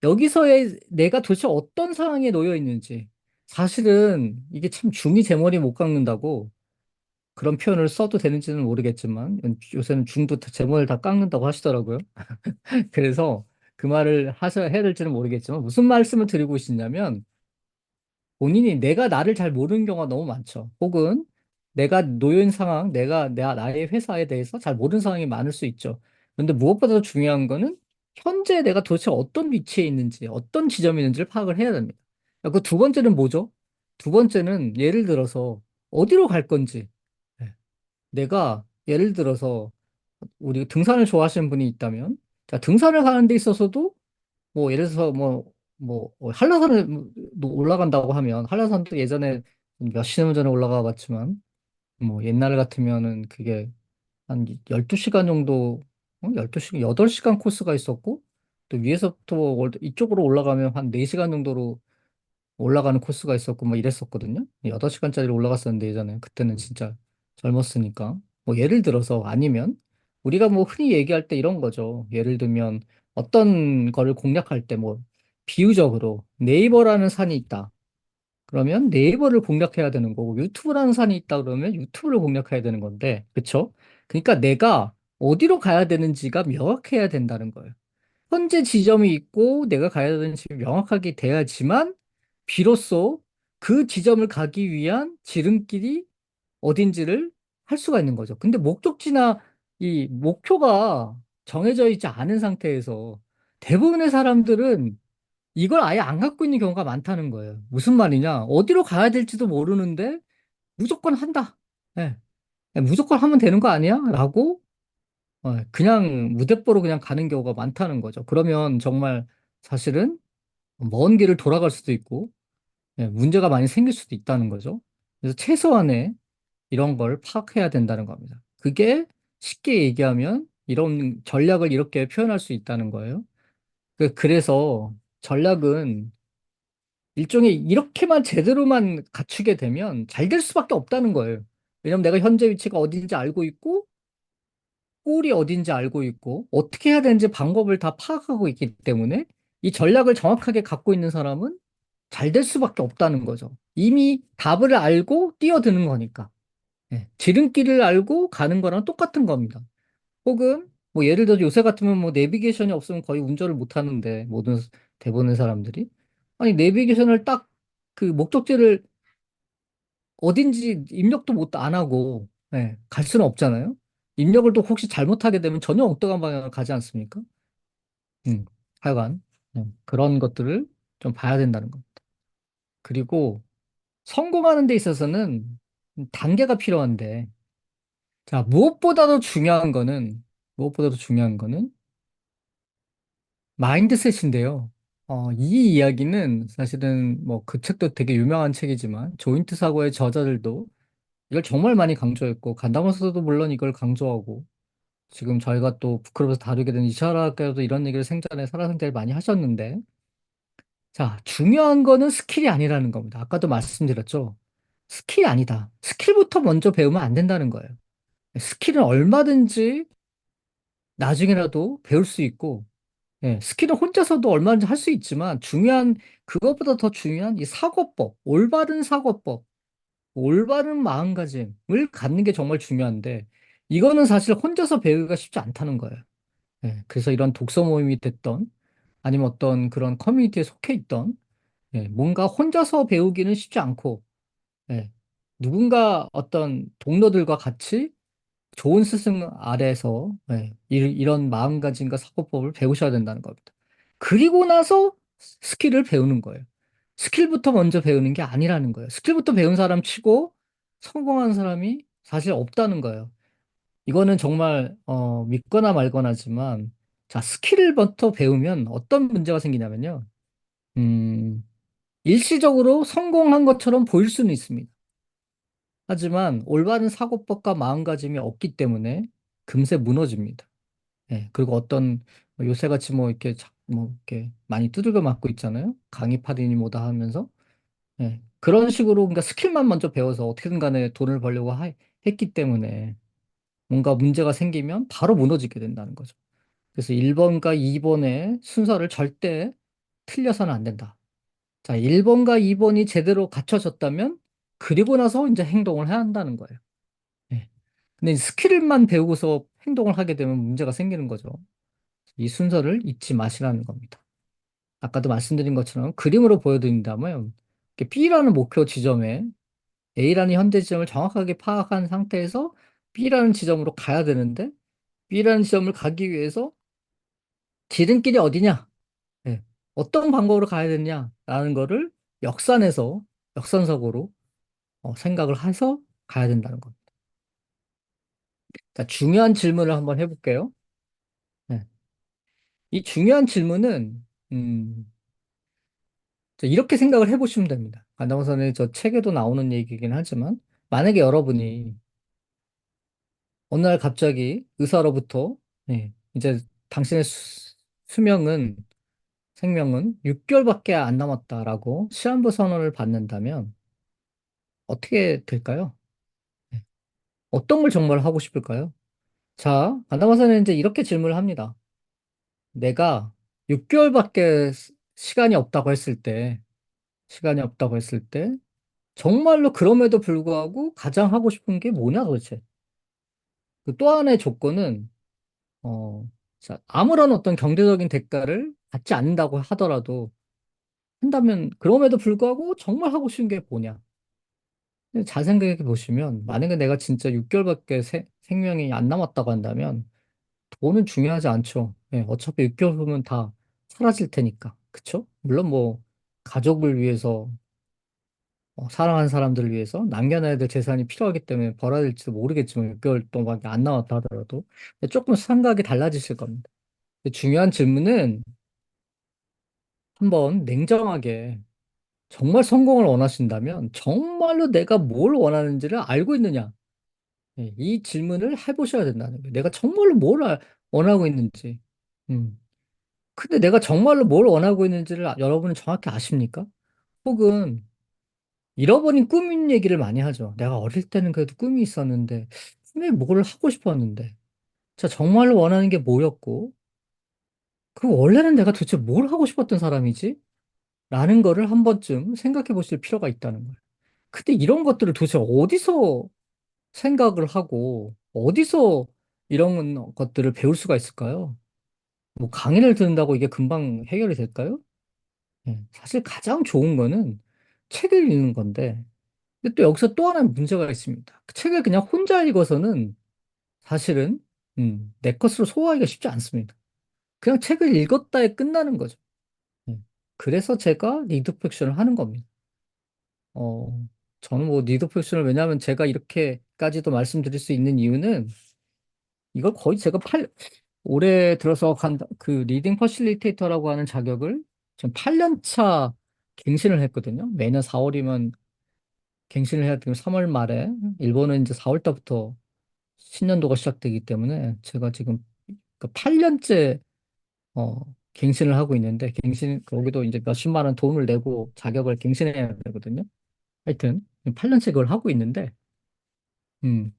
S2: 여기서의 내가 도대체 어떤 상황에 놓여 있는지 사실은 이게 참 중이 제 머리 못 깎는다고 그런 표현을 써도 되는지는 모르겠지만 요새는 중도 제목을 다 깎는다고 하시더라고요. 그래서 그 말을 하셔야 해야 될지는 모르겠지만 무슨 말씀을 드리고 있냐면 본인이 내가 나를 잘 모르는 경우가 너무 많죠. 혹은 내가 놓여있는 상황, 나의 회사에 대해서 잘 모르는 상황이 많을 수 있죠. 그런데 무엇보다 도 중요한 거는 현재 내가 도대체 어떤 위치에 있는지, 어떤 지점에 있는지를 파악을 해야 됩니다. 그 두 번째는 뭐죠? 두 번째는 예를 들어서 어디로 갈 건지. 네. 내가 예를 들어서 우리 등산을 좋아하시는 분이 있다면, 자, 등산을 가는 데 있어서도 뭐 예를 들어서 한라산을 올라간다고 하면 한라산도 예전에 몇십 년 전에 올라가 봤지만 뭐 옛날 같으면은 그게 한 12시간 정도 12시간 8시간 코스가 있었고 또 위에서부터 이쪽으로 올라가면 한 4시간 정도로 올라가는 코스가 있었고 뭐 이랬었거든요. 8시간짜리로 올라갔었는데 예전에 그때는 진짜 젊었으니까 뭐 예를 들어서 아니면 우리가 뭐 흔히 얘기할 때 이런 거죠. 예를 들면 어떤 거를 공략할 때 뭐 비유적으로 네이버라는 산이 있다. 그러면 네이버를 공략해야 되는 거고 유튜브라는 산이 있다 그러면 유튜브를 공략해야 되는 건데 그쵸? 그러니까 내가 어디로 가야 되는지가 명확해야 된다는 거예요. 현재 지점이 있고 내가 가야 되는 집이 명확하게 돼야지만 비로소 그 지점을 가기 위한 지름길이 어딘지를 할 수가 있는 거죠. 근데 목적지나 이 목표가 정해져 있지 않은 상태에서 대부분의 사람들은 이걸 아예 안 갖고 있는 경우가 많다는 거예요. 무슨 말이냐? 어디로 가야 될지도 모르는데 무조건 한다. 예. 무조건 하면 되는 거 아니야? 라고 그냥 무대뽀로 그냥 가는 경우가 많다는 거죠. 그러면 정말 사실은 먼 길을 돌아갈 수도 있고 문제가 많이 생길 수도 있다는 거죠. 그래서 최소한의 이런 걸 파악해야 된다는 겁니다. 그게 쉽게 얘기하면 이런 전략을 이렇게 표현할 수 있다는 거예요. 그래서 전략은 일종의 이렇게만 제대로만 갖추게 되면 잘 될 수밖에 없다는 거예요. 왜냐면 내가 현재 위치가 어딘지 알고 있고, 골이 어딘지 알고 있고, 어떻게 해야 되는지 방법을 다 파악하고 있기 때문에 이 전략을 정확하게 갖고 있는 사람은 잘 될 수밖에 없다는 거죠. 이미 답을 알고 뛰어드는 거니까. 지름길을 알고 가는 거랑 똑같은 겁니다. 혹은 뭐 예를 들어 요새 같으면 뭐 내비게이션이 없으면 거의 운전을 못 하는데 모든 대부분의 사람들이 아니 내비게이션을 딱 그 목적지를 어딘지 입력도 못 안 하고 갈 수는 없잖아요. 입력을 또 혹시 잘못하게 되면 전혀 엉뚱한 방향을 가지 않습니까? 음, 하여간 그런 것들을 좀 봐야 된다는 겁니다. 그리고 성공하는 데 있어서는 단계가 필요한데 자 무엇보다도 중요한 거는 마인드셋인데요. 이 이야기는 사실은 뭐 그 책도 되게 유명한 책이지만 조인트 사고의 저자들도 이걸 정말 많이 강조했고 간다면서도 물론 이걸 강조하고 지금 저희가 또 부끄러워서 다루게 된 이샤라께서도 이런 얘기를 생전에 살아생전에 많이 하셨는데 자 중요한 거는 스킬이 아니라는 겁니다. 아까도 말씀드렸죠. 스킬이 아니다. 스킬부터 먼저 배우면 안 된다는 거예요. 스킬은 얼마든지 나중에라도 배울 수 있고 스킬은 혼자서도 얼마든지 할 수 있지만 그것보다 더 중요한 이 사고법, 올바른 사고법, 올바른 마음가짐을 갖는 게 정말 중요한데 이거는 사실 혼자서 배우기가 쉽지 않다는 거예요. 그래서 이런 독서 모임이 됐던 아니면 어떤 그런 커뮤니티에 속해 있던 뭔가 혼자서 배우기는 쉽지 않고 예, 누군가 어떤 동료들과 같이 좋은 스승 아래에서 이런 마음가짐과 사고법을 배우셔야 된다는 겁니다. 그리고 나서 스킬을 배우는 거예요. 스킬부터 먼저 배우는 게 아니라는 거예요. 스킬부터 배운 사람 치고 성공한 사람이 사실 없다는 거예요. 이거는 정말 믿거나 말거나지만 자, 스킬부터 배우면 어떤 문제가 생기냐면요. 음, 일시적으로 성공한 것처럼 보일 수는 있습니다. 하지만 올바른 사고법과 마음가짐이 없기 때문에 금세 무너집니다. 그리고 어떤 요새같이 뭐 이렇게 뭐 이렇게 많이 두들겨 맞고 있잖아요. 강의파리니 뭐다 하면서 그런 식으로 그러니까 스킬만 먼저 배워서 어떻게든 간에 돈을 벌려고 했기 때문에 뭔가 문제가 생기면 바로 무너지게 된다는 거죠. 그래서 1번과 2번의 순서를 절대 틀려서는 안 된다. 자, 1번과 2번이 제대로 갖춰졌다면 그리고 나서 이제 행동을 해야 한다는 거예요. 예. 근데 스킬만 배우고서 행동을 하게 되면 문제가 생기는 거죠. 이 순서를 잊지 마시라는 겁니다. 아까도 말씀드린 것처럼 그림으로 보여드린다면 이렇게 B라는 목표 지점에 A라는 현재 지점을 정확하게 파악한 상태에서 B라는 지점으로 가야 되는데 B라는 지점을 가기 위해서 지름길이 어디냐? 예. 어떤 방법으로 가야 되냐라는 거를 역산해서 역산적으로 생각을 해서 가야 된다는 겁니다. 자, 중요한 질문을 한번 해볼게요. 네. 이 중요한 질문은 자, 이렇게 생각을 해보시면 됩니다. 안당선의 저 책에도 나오는 얘기이긴 하지만 만약에 여러분이 어느 날 갑자기 의사로부터 이제 당신의 수명은 생명은 6개월밖에 안 남았다라고 시한부 선언을 받는다면 어떻게 될까요? 네. 어떤 걸 정말 하고 싶을까요? 자, 안당선은 이제 이렇게 질문을 합니다. 내가 6개월밖에 시간이 없다고 했을 때 정말로 그럼에도 불구하고 가장 하고 싶은 게 뭐냐 도대체? 그또 하나의 조건은 자, 아무런 어떤 경제적인 대가를 받지 않는다고 하더라도 한다면 그럼에도 불구하고 정말 하고 싶은 게 뭐냐? 근데 잘 생각해 보시면 만약에 내가 진짜 6개월밖에 생명이 안 남았다고 한다면 돈은 중요하지 않죠. 어차피 6개월 후면 다 사라질 테니까. 그쵸? 물론 뭐 가족을 위해서 사랑하는 사람들을 위해서 남겨놔야 될 재산이 필요하기 때문에 벌어야 될지도 모르겠지만 6개월 동안밖에 안 남았다 하더라도 조금 생각이 달라지실 겁니다. 근데 중요한 질문은 한번 냉정하게 정말 성공을 원하신다면 정말로 내가 뭘 원하는지를 알고 있느냐? 예, 이 질문을 해보셔야 된다는 거예요. 내가 정말로 원하고 있는지. 음. 근데 내가 정말로 뭘 원하고 있는지를 여러분은 정확히 아십니까? 혹은 잃어버린 꿈인 얘기를 많이 하죠. 내가 어릴 때는 그래도 꿈이 있었는데, 꿈에 뭘 하고 싶었는데, 자, 정말로 원하는 게 뭐였고, 그 원래는 내가 도대체 뭘 하고 싶었던 사람이지? 라는 거를 한 번쯤 생각해 보실 필요가 있다는 거예요. 근데 이런 것들을 도대체 어디서 생각을 하고, 어디서 이런 것들을 배울 수가 있을까요? 뭐 강의를 듣는다고 이게 금방 해결이 될까요? 사실 가장 좋은 거는 책을 읽는 건데, 근데 또 여기서 또 하나의 문제가 있습니다. 그 책을 그냥 혼자 읽어서는 사실은 내 것으로 소화하기가 쉽지 않습니다. 그냥 책을 읽었다에 끝나는 거죠. 그래서 제가 리드 픽션을 하는 겁니다. 어, 저는 뭐 리드 픽션을 왜냐하면 제가 이렇게까지도 말씀드릴 수 있는 이유는 이걸 거의 제가 올해 들어서 그 리딩 퍼실리테이터라고 하는 자격을 지금 8년 차 갱신을 했거든요. 매년 4월이면 갱신을 해야 되고 3월 말에 일본은 이제 4월 달부터 신년도가 시작되기 때문에 제가 지금 그 8년째 갱신을 하고 있는데 거기도 이제 몇십만 원 돈을 내고 자격을 갱신해야 되거든요. 하여튼 8년째 그걸 하고 있는데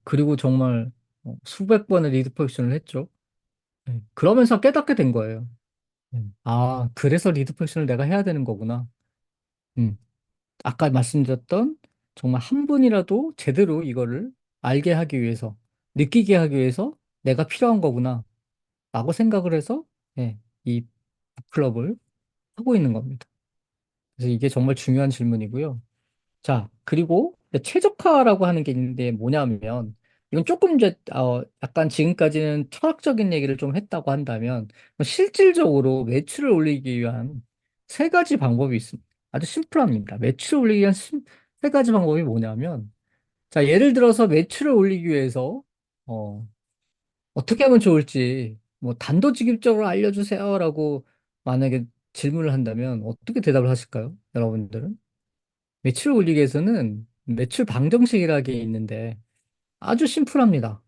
S2: 그리고 정말 수백 번의 리드 포지션을 했죠. 그러면서 깨닫게 된 거예요. 아, 그래서 리드 포지션을 내가 해야 되는 거구나. 음, 아까 말씀드렸던 정말 한 분이라도 제대로 이거를 알게 하기 위해서, 느끼게 하기 위해서 내가 필요한 거구나. 라고 생각을 해서, 이 클럽을 하고 있는 겁니다. 그래서 이게 정말 중요한 질문이고요. 자, 그리고 최적화라고 하는 게 있는데 뭐냐면, 이건 조금 이제, 약간 지금까지는 철학적인 얘기를 좀 했다고 한다면, 실질적으로 매출을 올리기 위한 세 가지 방법이 있습니다. 아주 심플합니다. 매출을 올리기 위한 세 가지 방법이 뭐냐면, 자, 예를 들어서 매출을 올리기 위해서, 어, 어떻게 하면 좋을지, 뭐, 단도직입적으로 알려주세요라고 만약에 질문을 한다면, 어떻게 대답을 하실까요? 여러분들은? 매출을 올리기 위해서는 매출 방정식이라는 게 있는데 아주 심플합니다.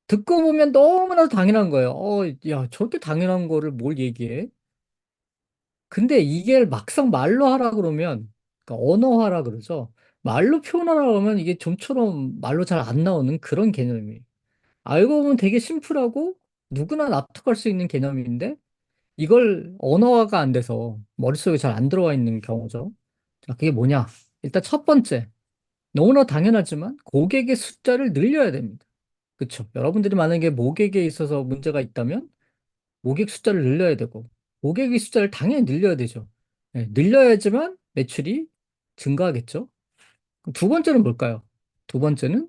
S2: 듣고 보면 너무나도 당연한 거예요. 야, 저렇게 당연한 거를 뭘 얘기해? 근데 이게 막상 말로 하라 그러면, 그러니까 언어화라 그러죠. 말로 표현하라 그러면 이게 좀처럼 말로 잘 안 나오는 그런 개념이에요. 알고 보면 되게 심플하고 누구나 납득할 수 있는 개념인데 이걸 언어화가 안 돼서 머릿속에 잘 안 들어와 있는 경우죠. 자, 그게 뭐냐? 일단 첫 번째. 너무나 당연하지만 고객의 숫자를 늘려야 됩니다. 그렇죠? 여러분들이 만약에 모객에 있어서 문제가 있다면 모객 숫자를 늘려야 되고 고객의 숫자를 당연히 늘려야 되죠. 늘려야지만 매출이 증가하겠죠. 그럼 두 번째는 뭘까요? 두 번째는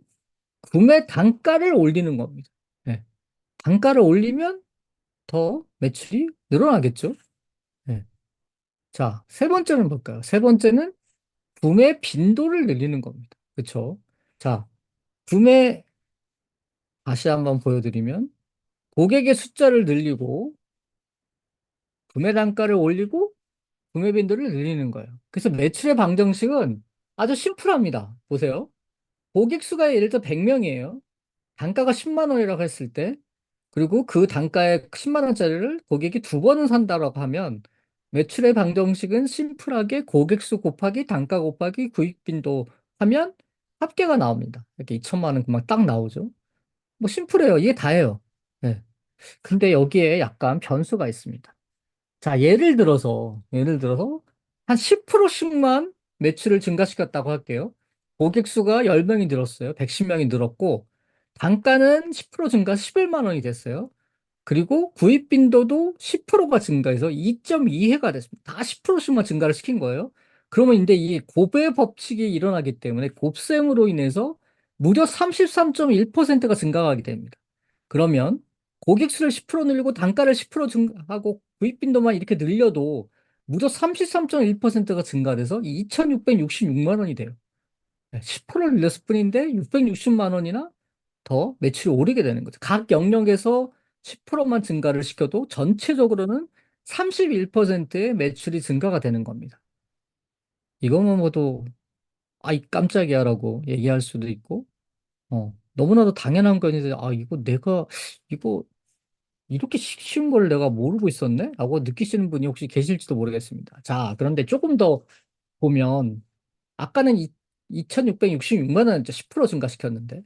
S2: 구매 단가를 올리는 겁니다. 네, 단가를 올리면 더 매출이 늘어나겠죠. 네. 자, 세 번째는 뭘까요? 세 번째는 구매 빈도를 늘리는 겁니다. 그렇죠? 자, 구매 다시 한번 보여드리면 고객의 숫자를 늘리고 구매 단가를 올리고 구매 빈도를 늘리는 거예요. 그래서 매출의 방정식은 아주 심플합니다. 보세요. 고객 수가 예를 들어 100명이에요. 단가가 10만 원이라고 했을 때 그리고 그 단가에 10만 원짜리를 고객이 두 번은 산다라고 하면 매출의 방정식은 심플하게 고객 수 곱하기 단가 곱하기 구입 빈도 하면 합계가 나옵니다. 이렇게 2천만 원 그만 딱 나오죠. 뭐 심플해요. 이게 다예요. 네. 근데 여기에 약간 변수가 있습니다. 자, 예를 들어서 한 10%씩만 매출을 증가시켰다고 할게요. 고객 수가 10명이 늘었어요. 110명이 늘었고, 단가는 10% 증가 11만 원이 됐어요. 그리고 구입 빈도도 10%가 증가해서 2.2회가 됐습니다. 다 10%씩만 증가를 시킨 거예요. 그러면 이제 이 곱의 법칙이 일어나기 때문에 곱셈으로 인해서 무려 33.1%가 증가하게 됩니다. 그러면 고객 수를 10% 늘리고 단가를 10% 증가하고 구입 빈도만 이렇게 늘려도 무려 33.1%가 증가돼서 2,666만 원이 돼요. 10%를 늘렸을 뿐인데 660만 원이나 더 매출이 오르게 되는 거죠. 각 영역에서 10%만 증가를 시켜도 전체적으로는 31%의 매출이 증가가 되는 겁니다. 이것만 봐도 아이 깜짝이야라고 얘기할 수도 있고, 너무나도 당연한 건데, 이거 이거 이렇게 쉬운 걸 내가 모르고 있었네? 라고 느끼시는 분이 혹시 계실지도 모르겠습니다. 자, 그런데 조금 더 보면, 아까는 2,666만 원 10% 증가시켰는데,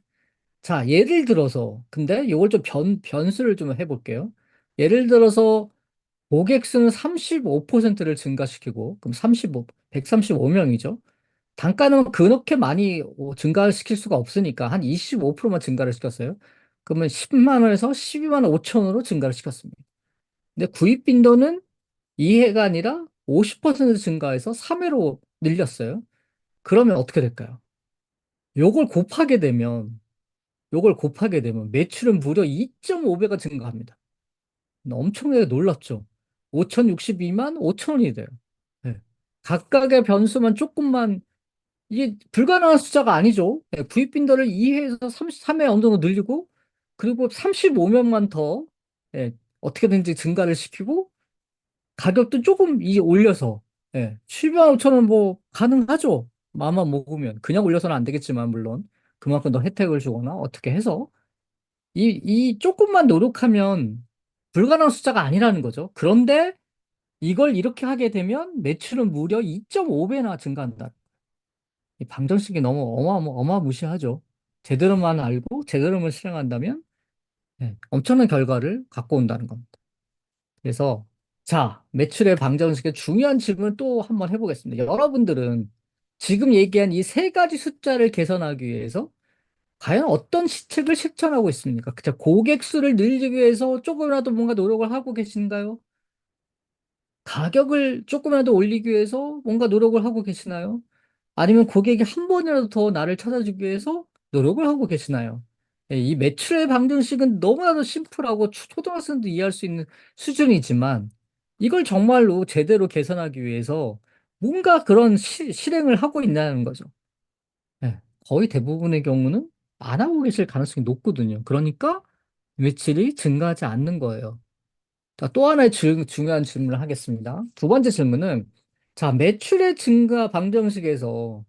S2: 자, 예를 들어서, 근데 이걸 좀 변수를 좀 해볼게요. 예를 들어서, 고객 수는 35%를 증가시키고, 그럼 135명이죠. 단가는 그렇게 많이 증가시킬 수가 없으니까 한 25%만 증가를 시켰어요. 그러면 10만 원에서 12만 5천 원으로 증가를 시켰습니다. 근데 구입 빈도는 2회가 아니라 50% 증가해서 3회로 늘렸어요. 그러면 어떻게 될까요? 요걸 곱하게 되면, 매출은 무려 2.5배가 증가합니다. 엄청나게 놀랍죠? 5,062만 5천 원이 돼요. 네. 각각의 변수만 조금만 이게 불가능한 숫자가 아니죠. 네, 구입 빈도를 2회에서 3회 어느 정도 늘리고 그리고 35명만 더 어떻게든지 증가를 시키고 가격도 조금 올려서 12만 5천 원 뭐 가능하죠. 마음만 먹으면 그냥 올려서는 안 되겠지만 물론 그만큼 더 혜택을 주거나 어떻게 해서 이 조금만 노력하면 불가능한 숫자가 아니라는 거죠. 그런데 이걸 이렇게 하게 되면 매출은 무려 2.5배나 증가한다. 이 방정식이 너무 어마무시하죠. 제대로만 알고 제대로만 실행한다면 엄청난 결과를 갖고 온다는 겁니다. 그래서 자, 매출의 방정식의 중요한 질문을 또 한번 해보겠습니다. 여러분들은 지금 얘기한 이 세 가지 숫자를 개선하기 위해서 과연 어떤 시책을 실천하고 있습니까? 그쵸? 고객 수를 늘리기 위해서 조금이라도 뭔가 노력을 하고 계신가요? 가격을 조금이라도 올리기 위해서 뭔가 노력을 하고 계시나요? 아니면 고객이 한 번이라도 더 나를 찾아주기 위해서 노력을 하고 계시나요? 이 매출의 방정식은 너무나도 심플하고 초등학생도 이해할 수 있는 수준이지만 이걸 정말로 제대로 개선하기 위해서 뭔가 그런 실행을 하고 있다는 거죠. 거의 대부분의 경우는 안 하고 계실 가능성이 높거든요. 그러니까 매출이 증가하지 않는 거예요. 자, 또 하나의 중요한 질문을 하겠습니다. 두 번째 질문은, 자, 매출의 증가 방정식에서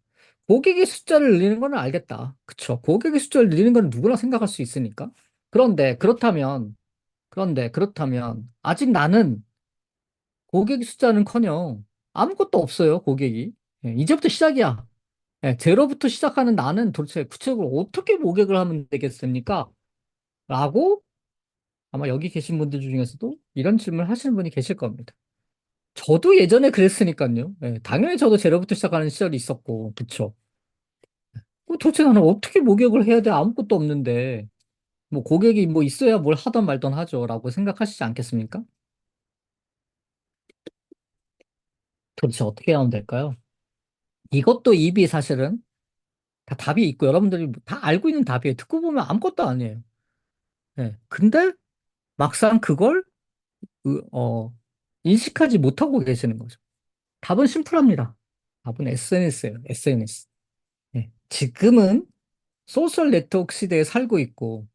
S2: 고객의 숫자를 늘리는 건 알겠다. 그쵸? 고객의 숫자를 늘리는 건 누구나 생각할 수 있으니까. 그런데 그렇다면, 아직 나는 고객 숫자는커녕 아무것도 없어요, 고객이. 이제부터 시작이야. 제로부터 시작하는 나는 도대체 구체적으로 어떻게 고객을 하면 되겠습니까? 라고 아마 여기 계신 분들 중에서도 이런 질문을 하시는 분이 계실 겁니다. 저도 예전에 그랬으니까요. 당연히 저도 제로부터 시작하는 시절이 있었고, 그쵸? 도대체 나는 어떻게 목욕을 해야 돼? 아무것도 없는데. 뭐 고객이 뭐 있어야 뭘 하던 말던 하죠. 라고 생각하시지 않겠습니까? 도대체 어떻게 하면 될까요? 이것도 입이 사실은 다 답이 있고 여러분들이 다 알고 있는 답이에요. 듣고 보면 아무것도 아니에요. 근데 막상 그걸 으- 어, 인식하지 못하고 계시는 거죠. 답은 심플합니다. 답은 SNS예요. SNS. 지금은 소셜 네트워크 시대에 살고 있고,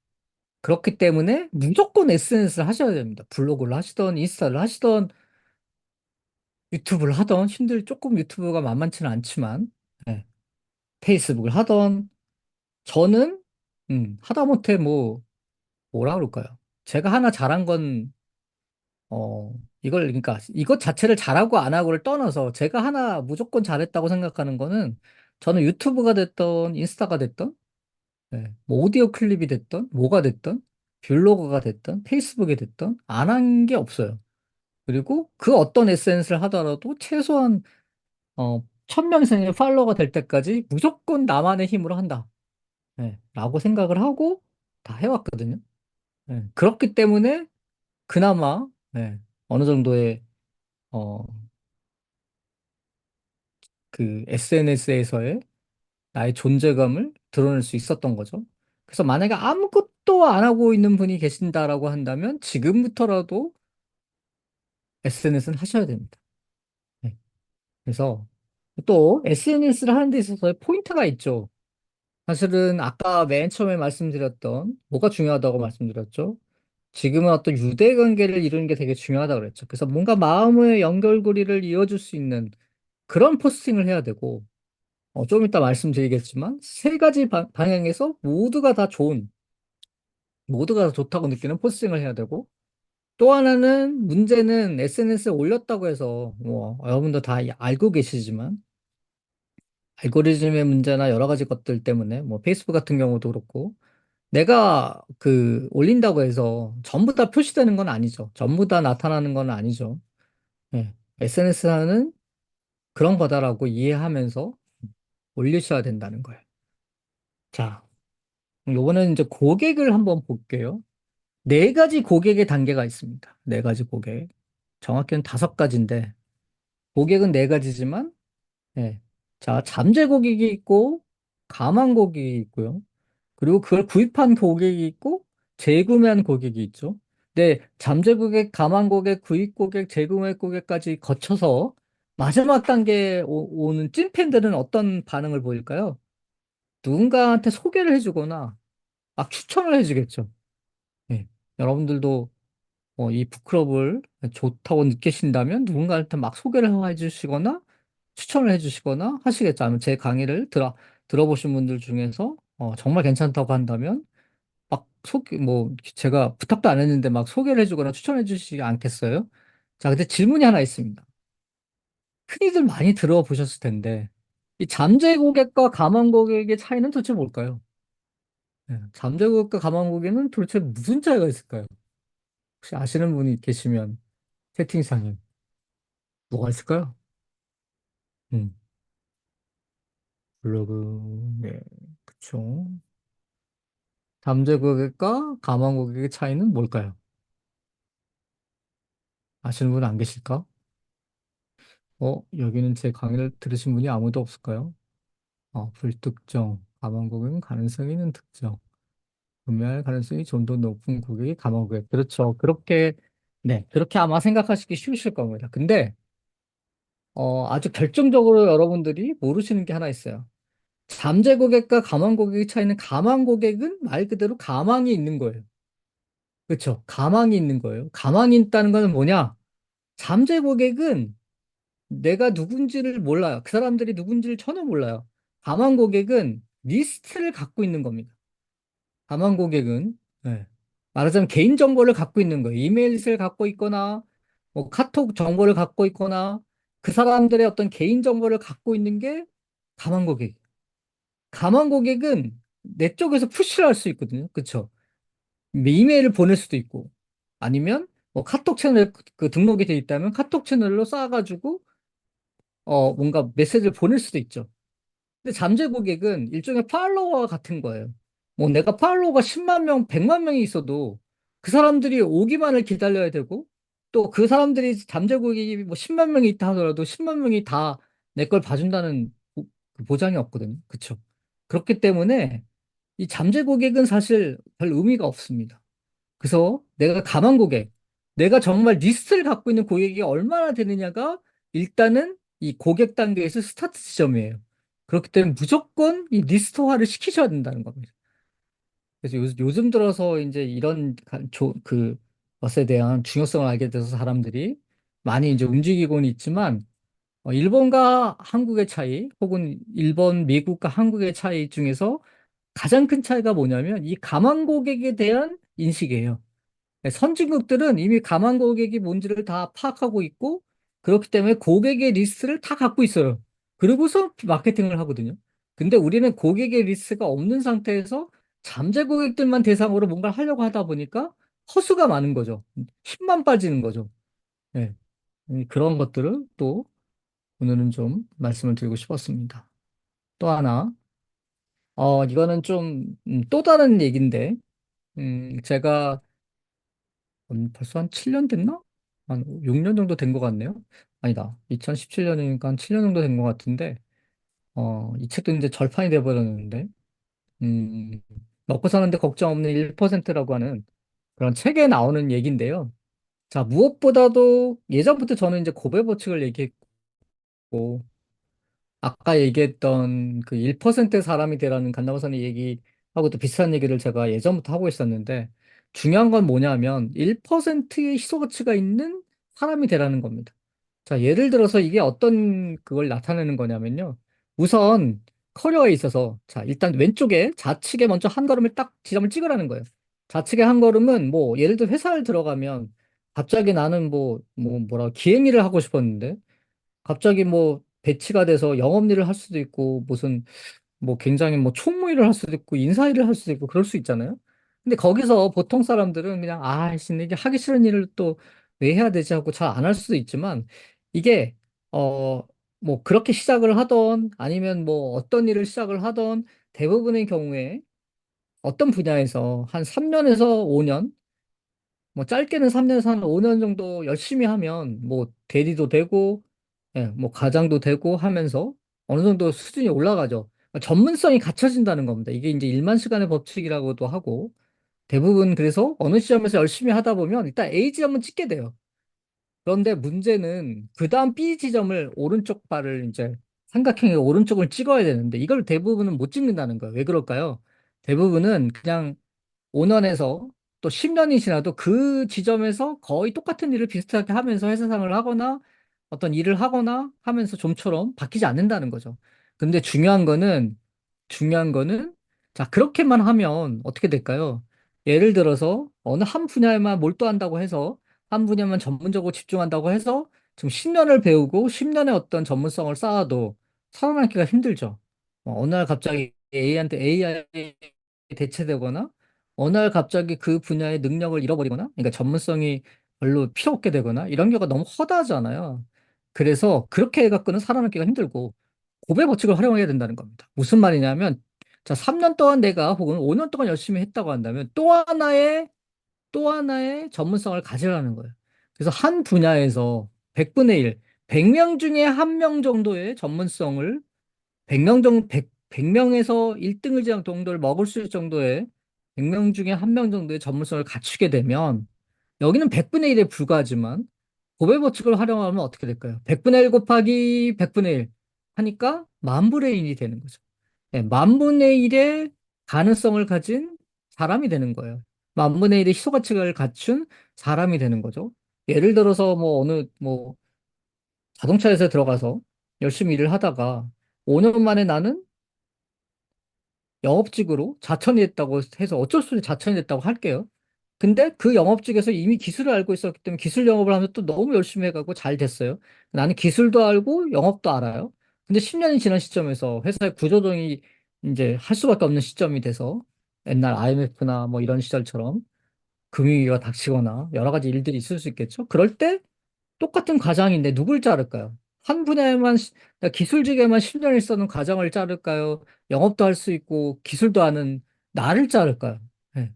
S2: 그렇기 때문에 무조건 SNS를 하셔야 됩니다. 블로그를 하시던, 인스타를 하시던, 유튜브를 하던, 조금 유튜브가 만만치는 않지만, 예, 페이스북을 하던, 저는, 하다못해 뭐라 그럴까요? 제가 하나 잘한 건, 그러니까, 이것 자체를 잘하고 안 하고를 떠나서, 제가 하나 무조건 잘했다고 생각하는 거는, 저는 유튜브가 됐던, 인스타가 됐던, 뭐 오디오 클립이 됐던, 뭐가 됐던, 블로그가 됐던, 페이스북이 됐던, 안 한 게 없어요. 그리고 그 어떤 SNS를 하더라도 최소한, 1,000명 이상의 팔로워가 될 때까지 무조건 나만의 힘으로 한다. 라고 생각을 하고 다 해왔거든요. 그렇기 때문에 그나마, 어느 정도의, 어, 그 SNS에서의 나의 존재감을 드러낼 수 있었던 거죠. 그래서 만약에 아무것도 안 하고 있는 분이 계신다라고 한다면 지금부터라도 SNS는 하셔야 됩니다. 네. 그래서 또 SNS를 하는 데 있어서 포인트가 있죠. 사실은 아까 맨 처음에 말씀드렸던 뭐가 중요하다고 말씀드렸죠. 지금은 어떤 유대 관계를 이루는 게 되게 중요하다고 그랬죠. 그래서 뭔가 마음의 연결고리를 이어줄 수 있는 그런 포스팅을 해야 되고, 좀 이따 말씀드리겠지만, 세 가지 방향에서 모두가 다 좋다고 느끼는 포스팅을 해야 되고, 또 하나는 문제는 SNS에 올렸다고 해서, 뭐, 여러분도 다 알고 계시지만, 알고리즘의 문제나 여러 가지 것들 때문에, 뭐, 페이스북 같은 경우도 그렇고, 내가 올린다고 해서 전부 다 표시되는 건 아니죠. 전부 다 나타나는 건 아니죠. 예. SNS는 그런 거다라고 이해하면서 올리셔야 된다는 거예요. 자, 요거는 이제 고객을 한번 볼게요. 네 가지 고객의 단계가 있습니다. 네 가지 고객. 정확히는 다섯 가지인데, 고객은 네 가지지만, 예. 자, 잠재 고객이 있고, 가망 고객이 있고요. 그리고 그걸 구입한 고객이 있고, 재구매한 고객이 있죠. 근데 잠재 고객, 가망 고객, 구입 고객, 재구매 고객까지 거쳐서 마지막 단계에 오는 찐팬들은 어떤 반응을 보일까요? 누군가한테 소개를 해주거나 막 추천을 해주겠죠. 예. 여러분들도 이 북클럽을 좋다고 느끼신다면 누군가한테 막 소개를 해주시거나 추천을 해주시거나 하시겠죠. 아니면 제 강의를 들어보신 분들 중에서 정말 괜찮다고 한다면 제가 부탁도 안 했는데 막 소개를 해주거나 추천해 주시지 않겠어요? 자, 근데 질문이 하나 있습니다. 흔히들 많이 들어보셨을 텐데, 이 잠재 고객과 감한 고객의 차이는 도대체 뭘까요? 잠재 고객과 감한 고객은 도대체 무슨 차이가 있을까요? 혹시 아시는 분이 계시면 채팅창에 뭐가 있을까요? 음, 블로그, 네, 그쵸. 잠재 고객과 감한 고객의 차이는 뭘까요? 아시는 분 안 계실까? 여기는 제 강의를 들으신 분이 아무도 없을까요? 불특정, 감한 고객은 가능성이 있는 특정, 구매할 가능성이 좀 더 높은 고객이 감한 고객. 그렇죠. 네, 그렇게 아마 생각하시기 쉬우실 겁니다. 근데, 아주 결정적으로 여러분들이 모르시는 게 하나 있어요. 잠재 고객과 감한 고객의 차이는 감한 고객은 말 그대로 가망이 있는 거예요. 그렇죠. 가망이 있는 거예요. 가망이 있다는 거는 뭐냐? 잠재 고객은 내가 누군지를 몰라요. 그 사람들이 누군지를 전혀 몰라요. 감한 고객은 리스트를 갖고 있는 겁니다. 감한 고객은 네. 말하자면 개인 정보를 갖고 있는 거예요. 이메일 리스트를 갖고 있거나 뭐 카톡 정보를 갖고 있거나 그 사람들의 어떤 개인 정보를 갖고 있는 게 감한 고객. 감한 고객은 내 쪽에서 푸시를 할 수 있거든요. 그렇죠? 이메일을 보낼 수도 있고 아니면 뭐 카톡 채널에 등록이 돼 있다면 카톡 채널로 쌓아가지고 뭔가 메시지를 보낼 수도 있죠. 근데 잠재 고객은 일종의 팔로워와 같은 거예요. 뭐 내가 팔로워가 10만 명, 100만 명이 있어도 그 사람들이 오기만을 기다려야 되고 또 그 사람들이 잠재 고객이 뭐 10만 명이 있다 하더라도 10만 명이 다 내 걸 봐준다는 그 보장이 없거든요. 그렇죠? 그렇기 때문에 이 잠재 고객은 사실 별 의미가 없습니다. 그래서 내가 감한 고객, 내가 정말 리스트를 갖고 있는 고객이 얼마나 되느냐가 일단은 이 고객 단계에서 스타트 지점이에요. 그렇기 때문에 무조건 이 리스트화를 시키셔야 된다는 겁니다. 그래서 요즘 들어서 이제 이런 것에 대한 중요성을 알게 돼서 사람들이 많이 이제 움직이고는 있지만, 일본과 한국의 차이, 혹은 일본, 미국과 한국의 차이 중에서 가장 큰 차이가 뭐냐면 이 가망 고객에 대한 인식이에요. 네, 선진국들은 이미 가망 고객이 뭔지를 다 파악하고 있고, 그렇기 때문에 고객의 리스트를 다 갖고 있어요. 그리고서 마케팅을 하거든요. 근데 우리는 고객의 리스트가 없는 상태에서 잠재 고객들만 대상으로 뭔가를 하려고 하다 보니까 허수가 많은 거죠. 힘만 빠지는 거죠. 네. 그런 것들을 또 오늘은 좀 말씀을 드리고 싶었습니다. 또 하나, 이거는 좀 또 다른 얘기인데, 제가 벌써 한 7년 됐나? 한 6년 정도 된 것 같네요. 아니다. 2017년이니까 한 7년 정도 된 것 같은데, 이 책도 이제 절판이 돼버렸는데, 음, 먹고 사는데 걱정 없는 1%라고 하는 그런 책에 나오는 얘기인데요. 자, 무엇보다도 예전부터 저는 이제 고배 법칙을 얘기했고, 아까 얘기했던 그 1%의 사람이 되라는 간다마선의 얘기하고 또 비슷한 얘기를 제가 예전부터 하고 있었는데, 중요한 건 뭐냐면 1%의 희소가치가 있는 사람이 되라는 겁니다. 자, 예를 들어서 이게 어떤 그걸 나타내는 거냐면요. 우선 커리어에 있어서 자, 일단 왼쪽에 좌측에 먼저 한 걸음을 딱 지점을 찍으라는 거예요. 좌측에 한 걸음은 뭐 예를 들어 회사를 들어가면 갑자기 나는 뭐라 기행 일을 하고 싶었는데 갑자기 뭐 배치가 돼서 영업 일을 할 수도 있고 무슨 뭐 굉장히 뭐 총무일을 할 수도 있고 인사일을 할 수도 있고 그럴 수 있잖아요. 근데 거기서 보통 사람들은 그냥 씨 이게 하기 싫은 일을 또 왜 해야 되지 하고 잘 안 할 수도 있지만 이게 어 뭐 그렇게 시작을 하던 아니면 뭐 어떤 일을 시작을 하던 대부분의 경우에 어떤 분야에서 한 3년에서 5년 뭐 짧게는 3년에서 한 5년 정도 열심히 하면 뭐 대리도 되고 예, 뭐 과장도 되고 하면서 어느 정도 수준이 올라가죠. 전문성이 갖춰진다는 겁니다. 이게 이제 일만 시간의 법칙이라고도 하고 대부분 그래서 어느 시점에서 열심히 하다 보면 일단 A 지점은 찍게 돼요. 그런데 문제는 그 다음 B 지점을 오른쪽 발을 이제 삼각형의 오른쪽을 찍어야 되는데 이걸 대부분은 못 찍는다는 거예요. 왜 그럴까요? 대부분은 그냥 5년에서 또 10년이 지나도 그 지점에서 거의 똑같은 일을 비슷하게 하면서 회사 생활을 하거나 어떤 일을 하거나 하면서 좀처럼 바뀌지 않는다는 거죠. 근데 중요한 거는 자, 그렇게만 하면 어떻게 될까요? 예를 들어서 어느 한 분야에만 몰두한다고 해서 한 분야만 전문적으로 집중한다고 해서 지금 10년을 배우고 10년의 어떤 전문성을 쌓아도 살아남기가 힘들죠. 어느 날 갑자기 AI 대체되거나 어느 날 갑자기 그 분야의 능력을 잃어버리거나 그러니까 전문성이 별로 필요 없게 되거나 이런 경우가 너무 허다하잖아요. 그래서 그렇게 해갖고는 살아남기가 힘들고 고배 법칙을 활용해야 된다는 겁니다. 무슨 말이냐면 자, 3년 동안 내가 혹은 5년 동안 열심히 했다고 한다면 또 하나의 전문성을 가지라는 거예요. 그래서 한 분야에서 100분의 1, 100명 중에 한 명 정도의 전문성을 100명 정도, 100명에서 1등을 정도를 먹을 수 있을 정도의 100명 중에 한 명 정도의 전문성을 갖추게 되면 여기는 100분의 1에 불과하지만 고배 법칙을 활용하면 어떻게 될까요? 100분의 1 곱하기 100분의 1 하니까 만분의 1이 되는 거죠. 네, 만분의 1의 가능성을 가진 사람이 되는 거예요. 만분의 1의 희소가치를 갖춘 사람이 되는 거죠. 예를 들어서 뭐 어느 뭐 자동차 회사에 들어가서 열심히 일을 하다가 5년 만에 나는 영업직으로 자천이 됐다고 해서 어쩔 수 없이 자천이 됐다고 할게요. 근데 그 영업직에서 이미 기술을 알고 있었기 때문에 기술 영업을 하면 또 너무 열심히 해가고 잘 됐어요. 나는 기술도 알고 영업도 알아요. 근데 10년이 지난 시점에서 회사의 구조조정이 이제 할 수밖에 없는 시점이 돼서 옛날 IMF나 뭐 이런 시절처럼 금융위기가 닥치거나 여러 가지 일들이 있을 수 있겠죠. 그럴 때 똑같은 과장인데 누굴 자를까요? 한 분야에만 기술직에만 10년을 쓰는 과장을 자를까요? 영업도 할 수 있고 기술도 아는 나를 자를까요? 네.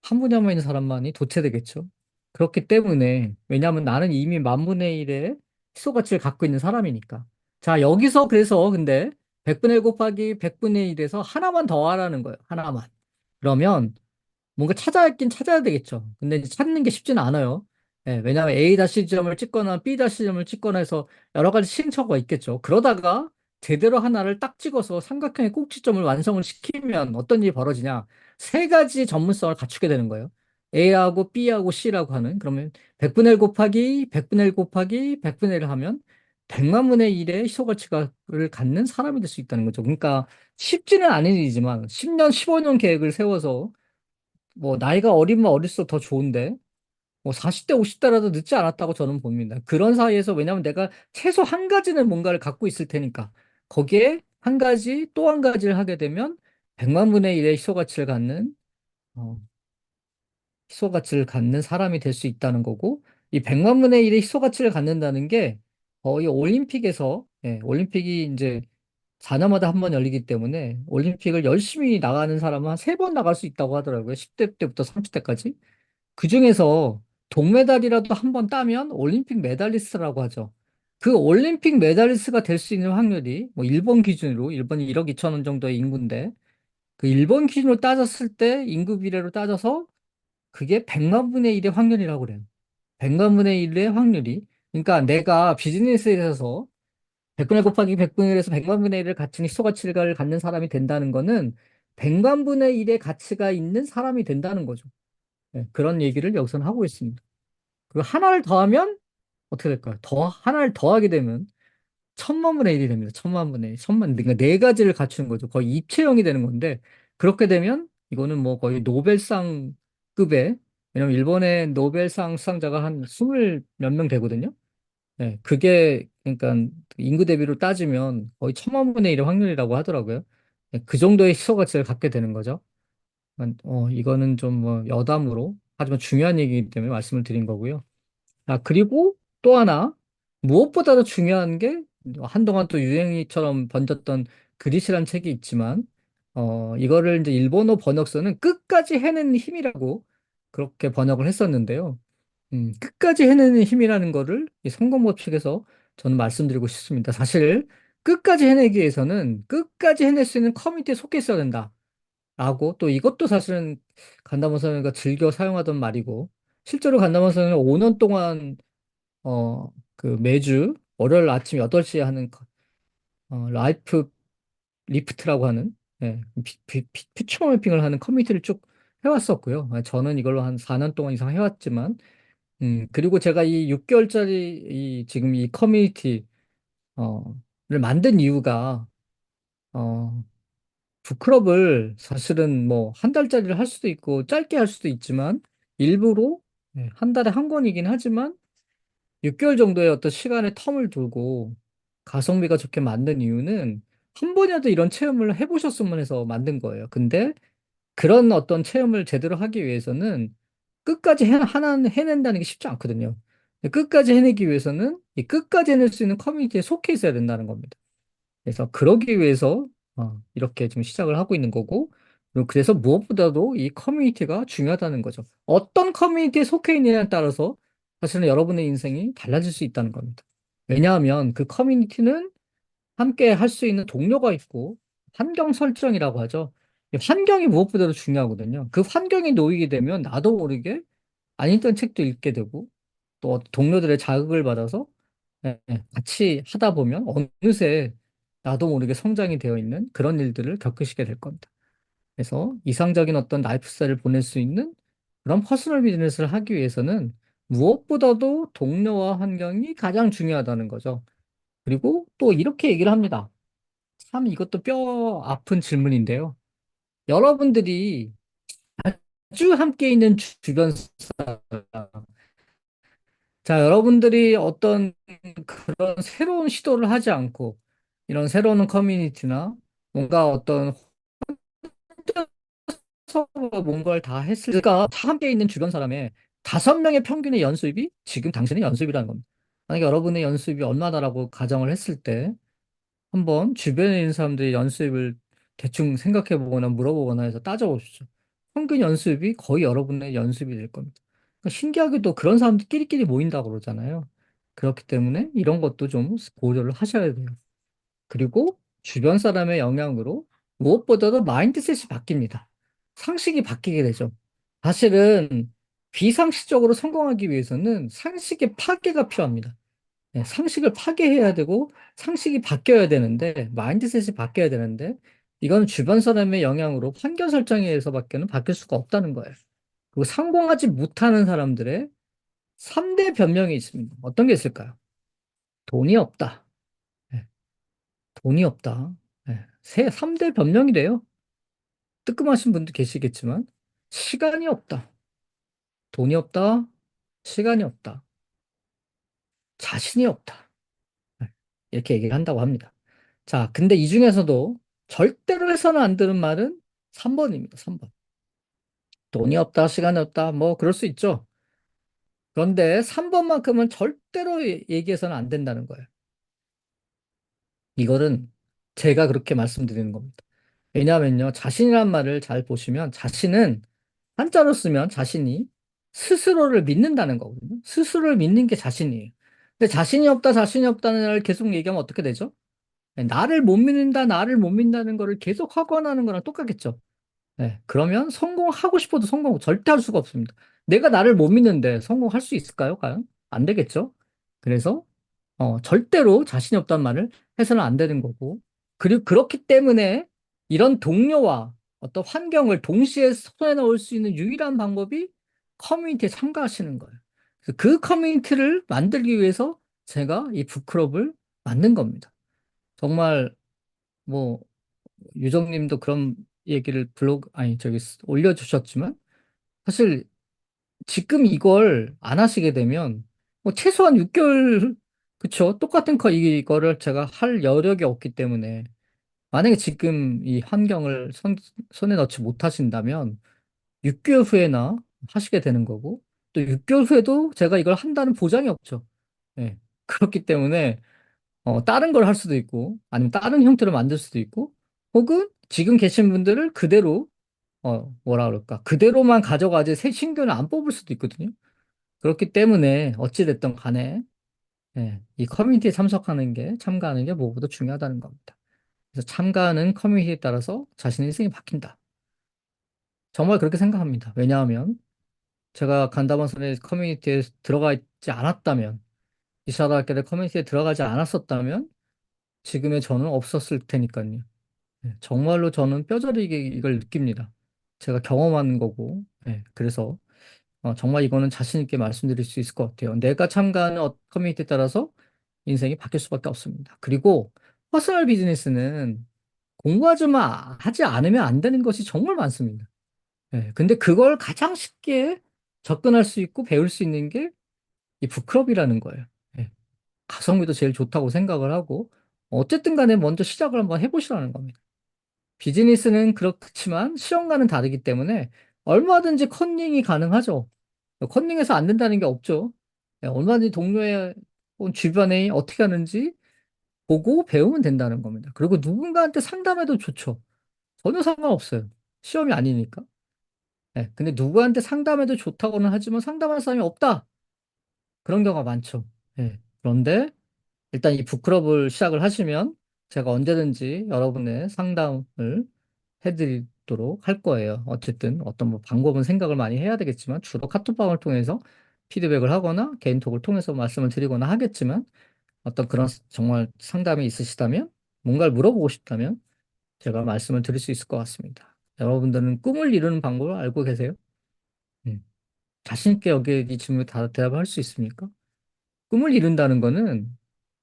S2: 한 분야만 있는 사람만이 도태되겠죠. 그렇기 때문에 왜냐하면 나는 이미 만분의 일의 희소 가치를 갖고 있는 사람이니까. 자, 여기서 그래서 근데 100분의 1 곱하기 100분의 1에서 하나만 더 하라는 거예요. 하나만. 그러면 뭔가 찾아야 긴 찾아야 되겠죠. 근데 이제 찾는 게 쉽지는 않아요. 예, 왜냐하면 A 지점을 찍거나 B 지점을 찍거나 해서 여러 가지 시행착오가 있겠죠. 그러다가 제대로 하나를 딱 찍어서 삼각형의 꼭지점을 완성을 시키면 어떤 일이 벌어지냐? 세 가지 전문성을 갖추게 되는 거예요. A하고 B하고 C라고 하는 그러면 100분의 1 곱하기 100분의 1 곱하기 100분의 1을 하면 100만 분의 1의 희소가치를 갖는 사람이 될 수 있다는 거죠. 그러니까 쉽지는 않은 일이지만 10년, 15년 계획을 세워서 뭐 나이가 어리면 어릴수록 더 좋은데 뭐 40대 50대라도 늦지 않았다고 저는 봅니다. 그런 사이에서 왜냐하면 내가 최소 한 가지는 뭔가를 갖고 있을 테니까 거기에 한 가지 또 한 가지를 하게 되면 100만 분의 1의 어, 희소가치를 갖는 사람이 될 수 있다는 거고 이 100만 분의 1의 희소가치를 갖는다는 게 거의 올림픽에서 올림픽이 이제 4년마다 한 번 열리기 때문에 올림픽을 열심히 나가는 사람은 한 3번 나갈 수 있다고 하더라고요. 10대 때부터 30대까지. 그중에서 동메달이라도 한 번 따면 올림픽 메달리스트라고 하죠. 그 올림픽 메달리스트가 될 수 있는 확률이 뭐 일본 기준으로 일본이 1억 2천 원 정도의 인구인데 그 일본 기준으로 따졌을 때 인구 비례로 따져서 그게 100만 분의 1의 확률이라고 그래요. 100만 분의 1의 확률이. 그러니까 내가 비즈니스에 있어서 100분의 곱하기 100분의 1에서 100만 분의 1을 갖춘 희소가치를 갖는 사람이 된다는 거는 100만 분의 1의 가치가 있는 사람이 된다는 거죠. 그런 얘기를 여기서는 하고 있습니다. 그리고 하나를 더하면 어떻게 될까요? 하나를 더하게 되면 천만 분의 일이 됩니다. 천만 분의 일. 그러니까 네 가지를 갖추는 거죠. 거의 입체형이 되는 건데, 그렇게 되면 이거는 뭐 거의 노벨상급의, 왜냐면 일본의 노벨상 수상자가 한 스물 몇 명 되거든요. 네, 그게, 그러니까 인구 대비로 따지면 거의 천만 분의 일의 확률이라고 하더라고요. 네, 그 정도의 시소 가치를 갖게 되는 거죠. 이거는 좀 뭐 여담으로, 하지만 중요한 얘기이기 때문에 말씀을 드린 거고요. 아, 그리고 또 하나, 무엇보다도 중요한 게, 한동안 또 유행이처럼 번졌던 그릿이라는 책이 있지만, 이거를 이제 일본어 번역서는 끝까지 해내는 힘이라고 그렇게 번역을 했었는데요. 끝까지 해내는 힘이라는 거를 이 성공법칙에서 저는 말씀드리고 싶습니다. 사실, 끝까지 해내기 위해서는 끝까지 해낼 수 있는 커뮤니티에 속해 있어야 된다. 라고 또 이것도 사실은 간다모 선생가 즐겨 사용하던 말이고, 실제로 간다모 선생은 5년 동안 그 매주 월요일 아침 8시에 하는 라이프 리프트라고 하는, 예, 피처 매핑을 하는 커뮤니티를 쭉 해왔었고요. 저는 이걸로 한 4년 동안 이상 해왔지만, 그리고 제가 이 6개월짜리 지금 이 커뮤니티, 를 만든 이유가, 어, 북클럽을 사실은 뭐 한 달짜리를 할 수도 있고 짧게 할 수도 있지만, 일부러 한 달에 한 권이긴 하지만 6개월 정도의 어떤 시간의 텀을 두고 가성비가 좋게 만든 이유는 한 번이라도 이런 체험을 해보셨으면 해서 만든 거예요. 근데 그런 어떤 체험을 제대로 하기 위해서는 끝까지 하나 해낸다는 게 쉽지 않거든요. 끝까지 해내기 위해서는 이 끝까지 해낼 수 있는 커뮤니티에 속해 있어야 된다는 겁니다. 그래서 그러기 위해서 이렇게 지금 시작을 하고 있는 거고, 그리고 그래서 무엇보다도 이 커뮤니티가 중요하다는 거죠. 어떤 커뮤니티에 속해 있느냐에 따라서 사실은 여러분의 인생이 달라질 수 있다는 겁니다. 왜냐하면 그 커뮤니티는 함께 할 수 있는 동료가 있고, 환경 설정이라고 하죠. 이 환경이 무엇보다도 중요하거든요. 그 환경에 놓이게 되면 나도 모르게 안 읽던 책도 읽게 되고, 또 동료들의 자극을 받아서 같이 하다 보면 어느새 나도 모르게 성장이 되어 있는 그런 일들을 겪으시게 될 겁니다. 그래서 이상적인 어떤 라이프 스타일을 보낼 수 있는 그런 퍼스널 비즈니스를 하기 위해서는 무엇보다도 동료와 환경이 가장 중요하다는 거죠. 그리고 또 이렇게 얘기를 합니다. 참 이것도 뼈 아픈 질문인데요. 여러분들이 아주 함께 있는 주변 사람, 자, 여러분들이 어떤 그런 새로운 시도를 하지 않고 이런 새로운 커뮤니티나 뭔가 어떤 혼자서 뭔가를 다 했을 때, 그러니까 다 함께 있는 주변 사람의 5명의 평균의 연습이 지금 당신의 연습이라는 겁니다. 만약에 여러분의 연습이 얼마나라고 가정을 했을 때 한번 주변에 있는 사람들의 연습을 대충 생각해 보거나 물어보거나 해서 따져보십시오. 평균 연습이 거의 여러분의 연습이 될 겁니다. 그러니까 신기하게도 그런 사람들끼리끼리 모인다고 그러잖아요. 그렇기 때문에 이런 것도 좀 고려를 하셔야 돼요. 그리고 주변 사람의 영향으로 무엇보다도 마인드셋이 바뀝니다. 상식이 바뀌게 되죠. 사실은 비상식적으로 성공하기 위해서는 상식의 파괴가 필요합니다. 상식을 파괴해야 되고 상식이 바뀌어야 되는데 마인드셋이 바뀌어야 되는데 이건 주변 사람의 영향으로 환경 설정에 의해서밖에는 바뀔 수가 없다는 거예요. 그리고 성공하지 못하는 사람들의 3대 변명이 있습니다. 어떤 게 있을까요? 돈이 없다. 네, 돈이 없다. 3대 변명이래요. 뜨끔하신 분도 계시겠지만 시간이 없다. 돈이 없다. 시간이 없다. 자신이 없다. 네, 이렇게 얘기를 한다고 합니다. 자, 근데 이 중에서도 절대로 해서는 안 되는 말은 3번입니다. 3번. 돈이 없다, 시간이 없다, 뭐, 그럴 수 있죠. 그런데 3번만큼은 절대로 얘기해서는 안 된다는 거예요. 이거는 제가 그렇게 말씀드리는 겁니다. 왜냐하면요, 자신이란 말을 잘 보시면 자신은 한자로 쓰면 자신이 스스로를 믿는다는 거거든요. 스스로를 믿는 게 자신이에요. 근데 자신이 없다, 자신이 없다는 걸 계속 얘기하면 어떻게 되죠? 나를 못 믿는다, 나를 못 믿는다는 거를 계속 확언하는 거랑 똑같겠죠. 그러면 성공하고 싶어도 성공 절대 할 수가 없습니다. 내가 나를 못 믿는데 성공할 수 있을까요, 과연? 안 되겠죠. 그래서 절대로 자신이 없다는 말을 해서는 안 되는 거고, 그리고 그렇기 때문에 이런 동료와 어떤 환경을 동시에 손에 넣을 수 있는 유일한 방법이 커뮤니티에 참가하시는 거예요. 그래서 그 커뮤니티를 만들기 위해서 제가 이 북클럽을 만든 겁니다. 정말 뭐 유정님도 그런 얘기를 블로그 아니 저기 올려주셨지만 사실 지금 이걸 안 하시게 되면 뭐 최소한 6개월 그쵸? 똑같은 이거를 제가 할 여력이 없기 때문에 만약에 지금 이 환경을 손에 넣지 못하신다면 6개월 후에나 하시게 되는 거고 또 6개월 후에도 제가 이걸 한다는 보장이 없죠. 예. 그렇기 때문에 다른 걸 할 수도 있고 아니면 다른 형태로 만들 수도 있고 혹은 지금 계신 분들을 그대로 뭐라 그럴까 그대로만 가져가지 새 신규는 안 뽑을 수도 있거든요. 그렇기 때문에 어찌됐든 간에 예, 이 커뮤니티에 참가하는 게 무엇보다 중요하다는 겁니다. 그래서 참가하는 커뮤니티에 따라서 자신의 인생이 바뀐다. 정말 그렇게 생각합니다. 왜냐하면 제가 간다반선의 커뮤니티에 들어가 있지 않았다면 이사라학교의 커뮤니티에 들어가지 않았었다면 지금의 저는 없었을 테니까요. 예, 정말로 저는 뼈저리게 이걸 느낍니다. 제가 경험한 거고, 예, 그래서 정말 이거는 자신 있게 말씀드릴 수 있을 것 같아요. 내가 참가하는 커뮤니티에 따라서 인생이 바뀔 수밖에 없습니다. 그리고 퍼스널 비즈니스는 공부하지만 하지 않으면 안 되는 것이 정말 많습니다. 예, 근데 그걸 가장 쉽게 접근할 수 있고 배울 수 있는 게 이 북클럽이라는 거예요. 예, 가성비도 제일 좋다고 생각을 하고 어쨌든 간에 먼저 시작을 한번 해보시라는 겁니다. 비즈니스는 그렇지만 시험과는 다르기 때문에 얼마든지 컨닝이 가능하죠. 컨닝해서 안 된다는 게 없죠. 예, 얼마든지 동료의 혹은 주변에 어떻게 하는지 보고 배우면 된다는 겁니다. 그리고 누군가한테 상담해도 좋죠. 전혀 상관없어요. 시험이 아니니까. 예, 근데 누구한테 상담해도 좋다고는 하지만 상담할 사람이 없다. 그런 경우가 많죠. 예, 그런데 일단 이 북클럽을 시작을 하시면 제가 언제든지 여러분의 상담을 해드리도록 할 거예요. 어쨌든 어떤 뭐 방법은 생각을 많이 해야 되겠지만 주로 카톡방을 통해서 피드백을 하거나 개인톡을 통해서 말씀을 드리거나 하겠지만 어떤 그런 정말 상담이 있으시다면 뭔가를 물어보고 싶다면 제가 말씀을 드릴 수 있을 것 같습니다. 여러분들은 꿈을 이루는 방법을 알고 계세요? 음. 자신 있게 여기에 이 질문에 다 대답할 수 있습니까? 꿈을 이룬다는 거는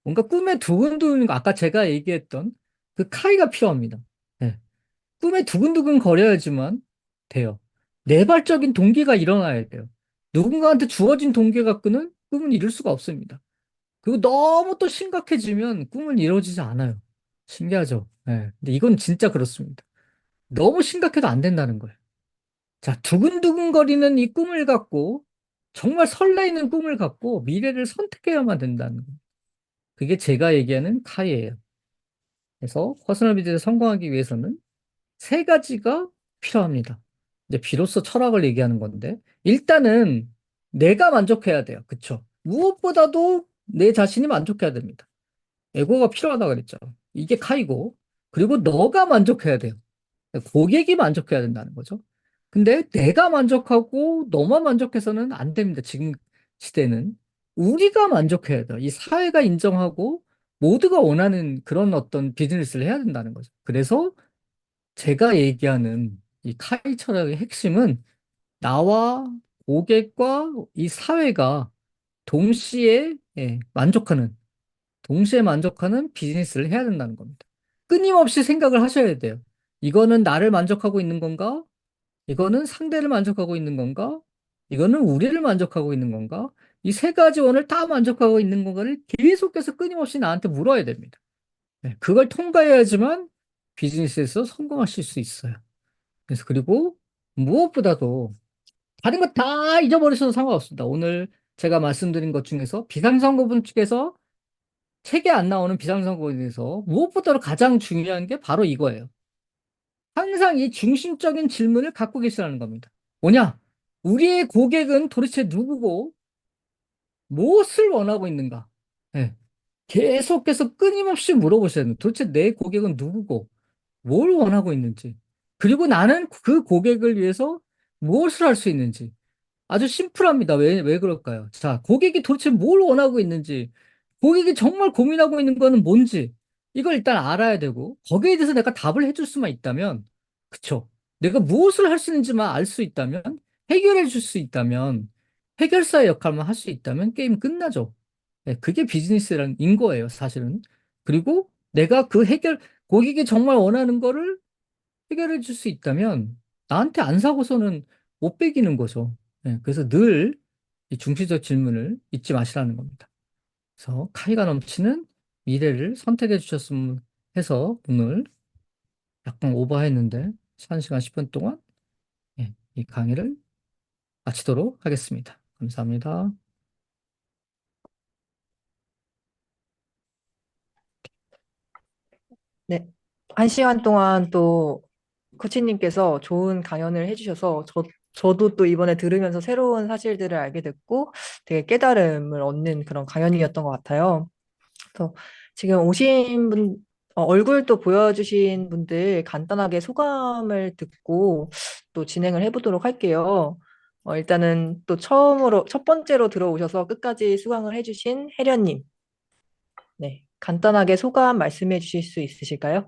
S2: 뭔가 꿈에 두근두근 아까 제가 얘기했던 그 카이가 필요합니다. 네. 꿈에 두근두근 거려야지만 돼요. 내발적인 동기가 일어나야 돼요. 누군가한테 주어진 동기가 끄는 꿈은 이룰 수가 없습니다. 그리고 너무 또 심각해지면 꿈은 이루어지지 않아요. 신기하죠? 네. 근데 이건 진짜 그렇습니다. 너무 심각해도 안 된다는 거예요. 자, 두근두근거리는 이 꿈을 갖고 정말 설레이는 꿈을 갖고 미래를 선택해야만 된다는 거예요. 그게 제가 얘기하는 카이예요. 그래서 퍼스널 비즈니스에 성공하기 위해서는 세 가지가 필요합니다. 이제 비로소 철학을 얘기하는 건데, 일단은 내가 만족해야 돼요. 그쵸? 무엇보다도 내 자신이 만족해야 됩니다. 에고가 필요하다 그랬죠. 이게 카이고, 그리고 너가 만족해야 돼요. 고객이 만족해야 된다는 거죠. 근데 내가 만족하고 너만 만족해서는 안 됩니다. 지금 시대는. 우리가 만족해야 돼요. 이 사회가 인정하고 모두가 원하는 그런 어떤 비즈니스를 해야 된다는 거죠. 그래서 제가 얘기하는 이 카이 철학의 핵심은 나와 고객과 이 사회가 동시에 동시에 만족하는 비즈니스를 해야 된다는 겁니다. 끊임없이 생각을 하셔야 돼요. 이거는 나를 만족하고 있는 건가? 이거는 상대를 만족하고 있는 건가? 이거는 우리를 만족하고 있는 건가? 이 세 가지 원을 다 만족하고 있는 건가를 계속해서 끊임없이 나한테 물어야 됩니다. 네, 그걸 통과해야지만 비즈니스에서 성공하실 수 있어요. 그래서 그리고 무엇보다도 다른 거 다 잊어버리셔도 상관없습니다. 오늘 제가 말씀드린 것 중에서 비상상고분 중에서 책에 안 나오는 비상상고분에 대해서 무엇보다도 가장 중요한 게 바로 이거예요. 항상 이 중심적인 질문을 갖고 계시라는 겁니다. 뭐냐? 우리의 고객은 도대체 누구고 무엇을 원하고 있는가? 예, 계속해서 끊임없이 물어보셔야 됩니다. 도대체 내 고객은 누구고 뭘 원하고 있는지, 그리고 나는 그 고객을 위해서 무엇을 할 수 있는지. 아주 심플합니다. 왜 그럴까요? 자, 고객이 도대체 뭘 원하고 있는지, 고객이 정말 고민하고 있는 거는 뭔지, 이걸 일단 알아야 되고, 거기에 대해서 내가 답을 해줄 수만 있다면, 그쵸? 내가 무엇을 할 수 있는지만 알 수 있다면, 해결해 줄 수 있다면, 해결사의 역할만 할 수 있다면 게임 끝나죠. 예, 그게 비즈니스인 거예요, 사실은. 그리고 내가 고객이 정말 원하는 거를 해결해 줄 수 있다면 나한테 안 사고서는 못 베기는 거죠. 예, 그래서 늘 이 중시적 질문을 잊지 마시라는 겁니다. 그래서 카이가 넘치는 미래를 선택해 주셨으면 해서 오늘 약간 오버했는데 1시간 10분 동안 예, 이 강의를 마치도록 하겠습니다. 감사합니다.
S1: 네. 1시간 동안 또 코치님께서 좋은 강연을 해주셔서 저도 또 이번에 들으면서 새로운 사실들을 알게 됐고 되게 깨달음을 얻는 그런 강연이었던 것 같아요. 그래서 지금 오신 분, 얼굴도 보여주신 분들 간단하게 소감을 듣고 또 진행을 해보도록 할게요. 일단은 또 첫 번째로 들어오셔서 끝까지 수강을 해주신 혜련님. 네. 간단하게 소감 말씀해 주실 수 있으실까요?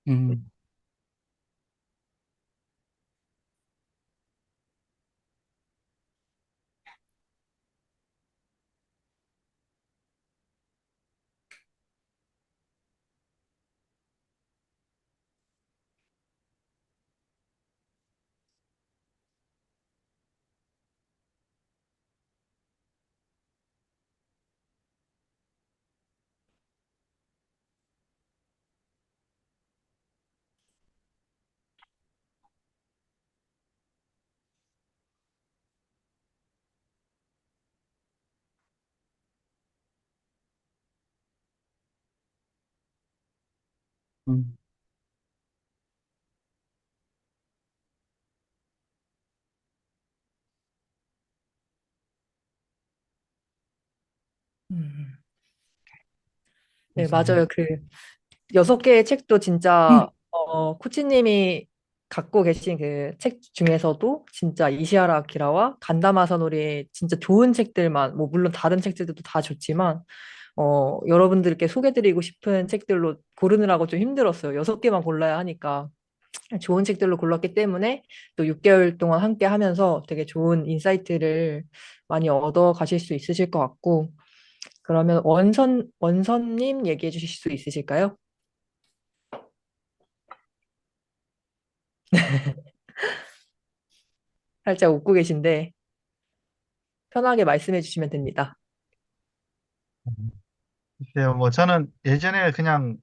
S2: 음, 음,
S1: 음. 네,
S2: 감사합니다.
S1: 맞아요. 그 6개의 책도 진짜 코치님이 갖고 계신 그 책 중에서도 진짜 이시하라 아키라와 간다마 사노리의 진짜 좋은 책들만 뭐 물론 다른 책들도 다 좋지만 여러분들께 소개드리고 싶은 책들로 고르느라고 좀 힘들었어요. 6개만 골라야 하니까 좋은 책들로 골랐기 때문에 또 6개월 동안 함께 하면서 되게 좋은 인사이트를 많이 얻어 가실 수 있으실 것 같고 그러면 원선님 얘기해 주실 수 있으실까요? 살짝 웃고 계신데 편하게 말씀해 주시면 됩니다.
S4: 글쎄요, 뭐 저는 예전에 그냥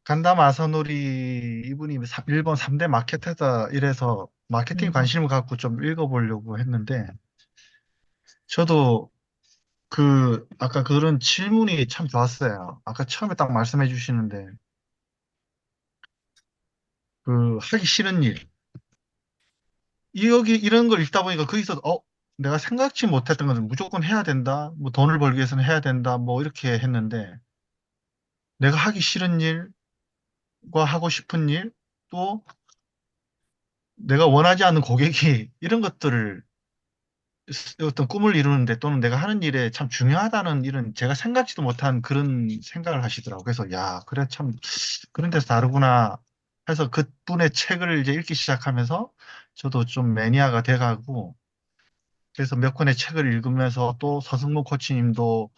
S4: 간담 아사노리 이분이 일본 3대 마케터다 이래서 마케팅
S1: 음,
S4: 관심을 갖고 좀 읽어보려고 했는데 저도 그 아까 그런 질문이 참 좋았어요. 아까 처음에 딱 말씀해 주시는데 그 하기 싫은 일 여기 이런 걸 읽다 보니까 거기서 내가 생각지 못했던 것은 무조건 해야 된다. 뭐 돈을 벌기 위해서는 해야 된다. 뭐 이렇게 했는데 내가 하기 싫은 일과 하고 싶은 일 또 내가 원하지 않는 고객이 이런 것들을 어떤 꿈을 이루는데 또는 내가 하는 일에 참 중요하다는 이런 제가 생각지도 못한 그런 생각을 하시더라고요. 그래서 야, 그래 참 그런 데서 다르구나 해서 그분의 책을 이제 읽기 시작하면서 저도 좀 매니아가 돼가고 그래서 몇 권의 책을 읽으면서 또 서승무 코치님도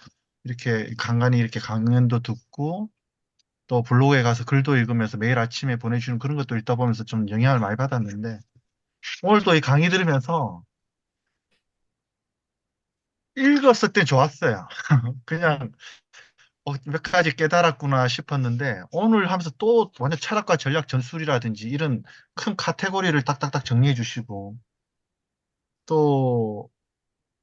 S4: 이렇게 간간히 이렇게 강연도 듣고 또 블로그에 가서 글도 읽으면서 매일 아침에 보내주는 그런 것도 읽다 보면서 좀 영향을 많이 받았는데 오늘 또 이 강의 들으면서 읽었을 때 좋았어요. 그냥 몇 가지 깨달았구나 싶었는데 오늘 하면서 또 완전 철학과 전략 전술이라든지 이런 큰 카테고리를 딱딱딱 정리해 주시고 또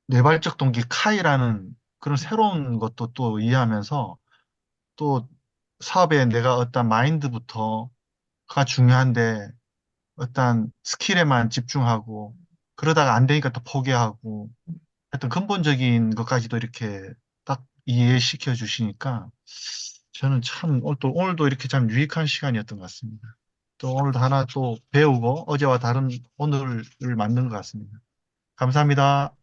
S4: 뇌발적 동기 카이라는 그런 새로운 것도 또 이해하면서 또 사업에 내가 어떤 마인드부터가 중요한데 어떤 스킬에만 집중하고 그러다가 안 되니까 또 포기하고 하여튼 근본적인 것까지도 이렇게 딱 이해시켜 주시니까 저는 참 오늘도 이렇게 참 유익한 시간이었던 것 같습니다. 또 오늘도 하나 또 배우고 어제와 다른 오늘을 만든 것 같습니다. 감사합니다.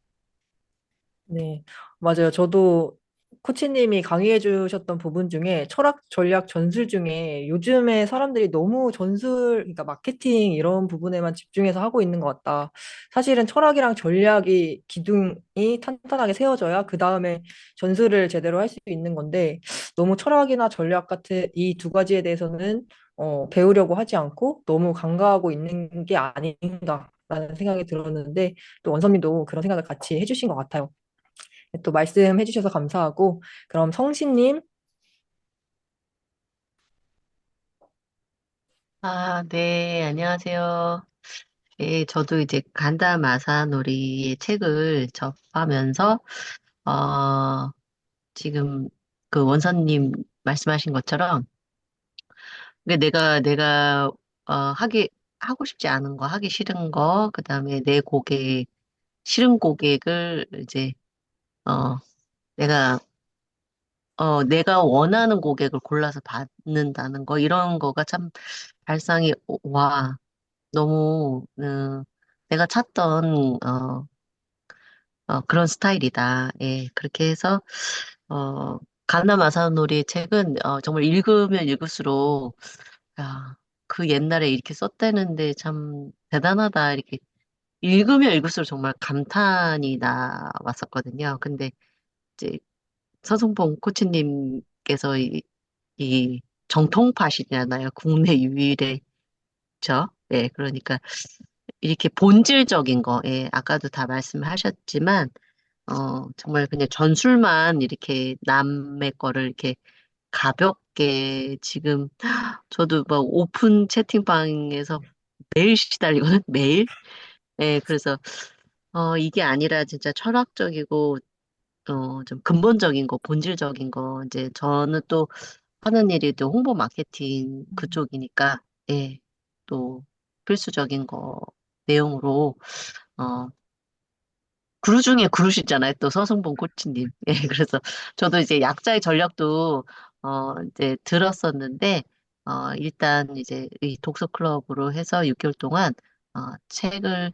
S1: 네, 맞아요. 저도 코치님이 강의해 주셨던 부분 중에 철학 전략 전술 중에 요즘에 사람들이 너무 전술, 그러니까 마케팅 이런 부분에만 집중해서 하고 있는 것 같다. 사실은 철학이랑 전략이 기둥이 탄탄하게 세워져야 그 다음에 전술을 제대로 할 수 있는 건데 너무 철학이나 전략 같은 이 두 가지에 대해서는 배우려고 하지 않고 너무 간과하고 있는 게 아닌가라는 생각이 들었는데 또 원선님도 그런 생각을 같이 해주신 것 같아요. 또 말씀해 주셔서 감사하고, 그럼 성신님,
S5: 아, 네, 안녕하세요. 예, 저도 이제 간다 마사노리의 책을 접하면서, 어, 지금 그 원선님 말씀하신 것처럼, 내가, 하고 싶지 않은 거, 하기 싫은 거, 그 다음에 싫은 고객을 이제, 어, 내가, 내가 원하는 고객을 골라서 받는다는 거, 이런 거가 참 발상이, 와, 너무 내가 찾던 그런 스타일이다. 예, 그렇게 해서 가나 마사노리의 책은 정말 읽으면 읽을수록 야, 그 옛날에 이렇게 썼다는데 참 대단하다. 이렇게 읽으면 읽을수록 정말 감탄이 나왔었거든요. 근데 이제 서승봉 코치님께서 이 정통파시잖아요. 국내 유일의 죠. 예, 그러니까 이렇게 본질적인 거, 예, 아까도 다 말씀하셨지만, 정말 그냥 전술만 이렇게 남의 거를 이렇게 가볍게 지금 저도 막 오픈 채팅방에서 매일 시달리거든, 매일. 예, 그래서, 이게 아니라 진짜 철학적이고, 좀 근본적인 거, 본질적인 거, 이제 저는 또 하는 일이 또 홍보 마케팅 그쪽이니까, 예, 또 필수적인 거 내용으로, 어, 그루 중에 그루시잖아요. 또 서승봉 코치님. 예, 그래서 저도 이제 약자의 전략도, 이제 들었었는데, 일단 이제 이 독서 클럽으로 해서 6개월 동안, 책을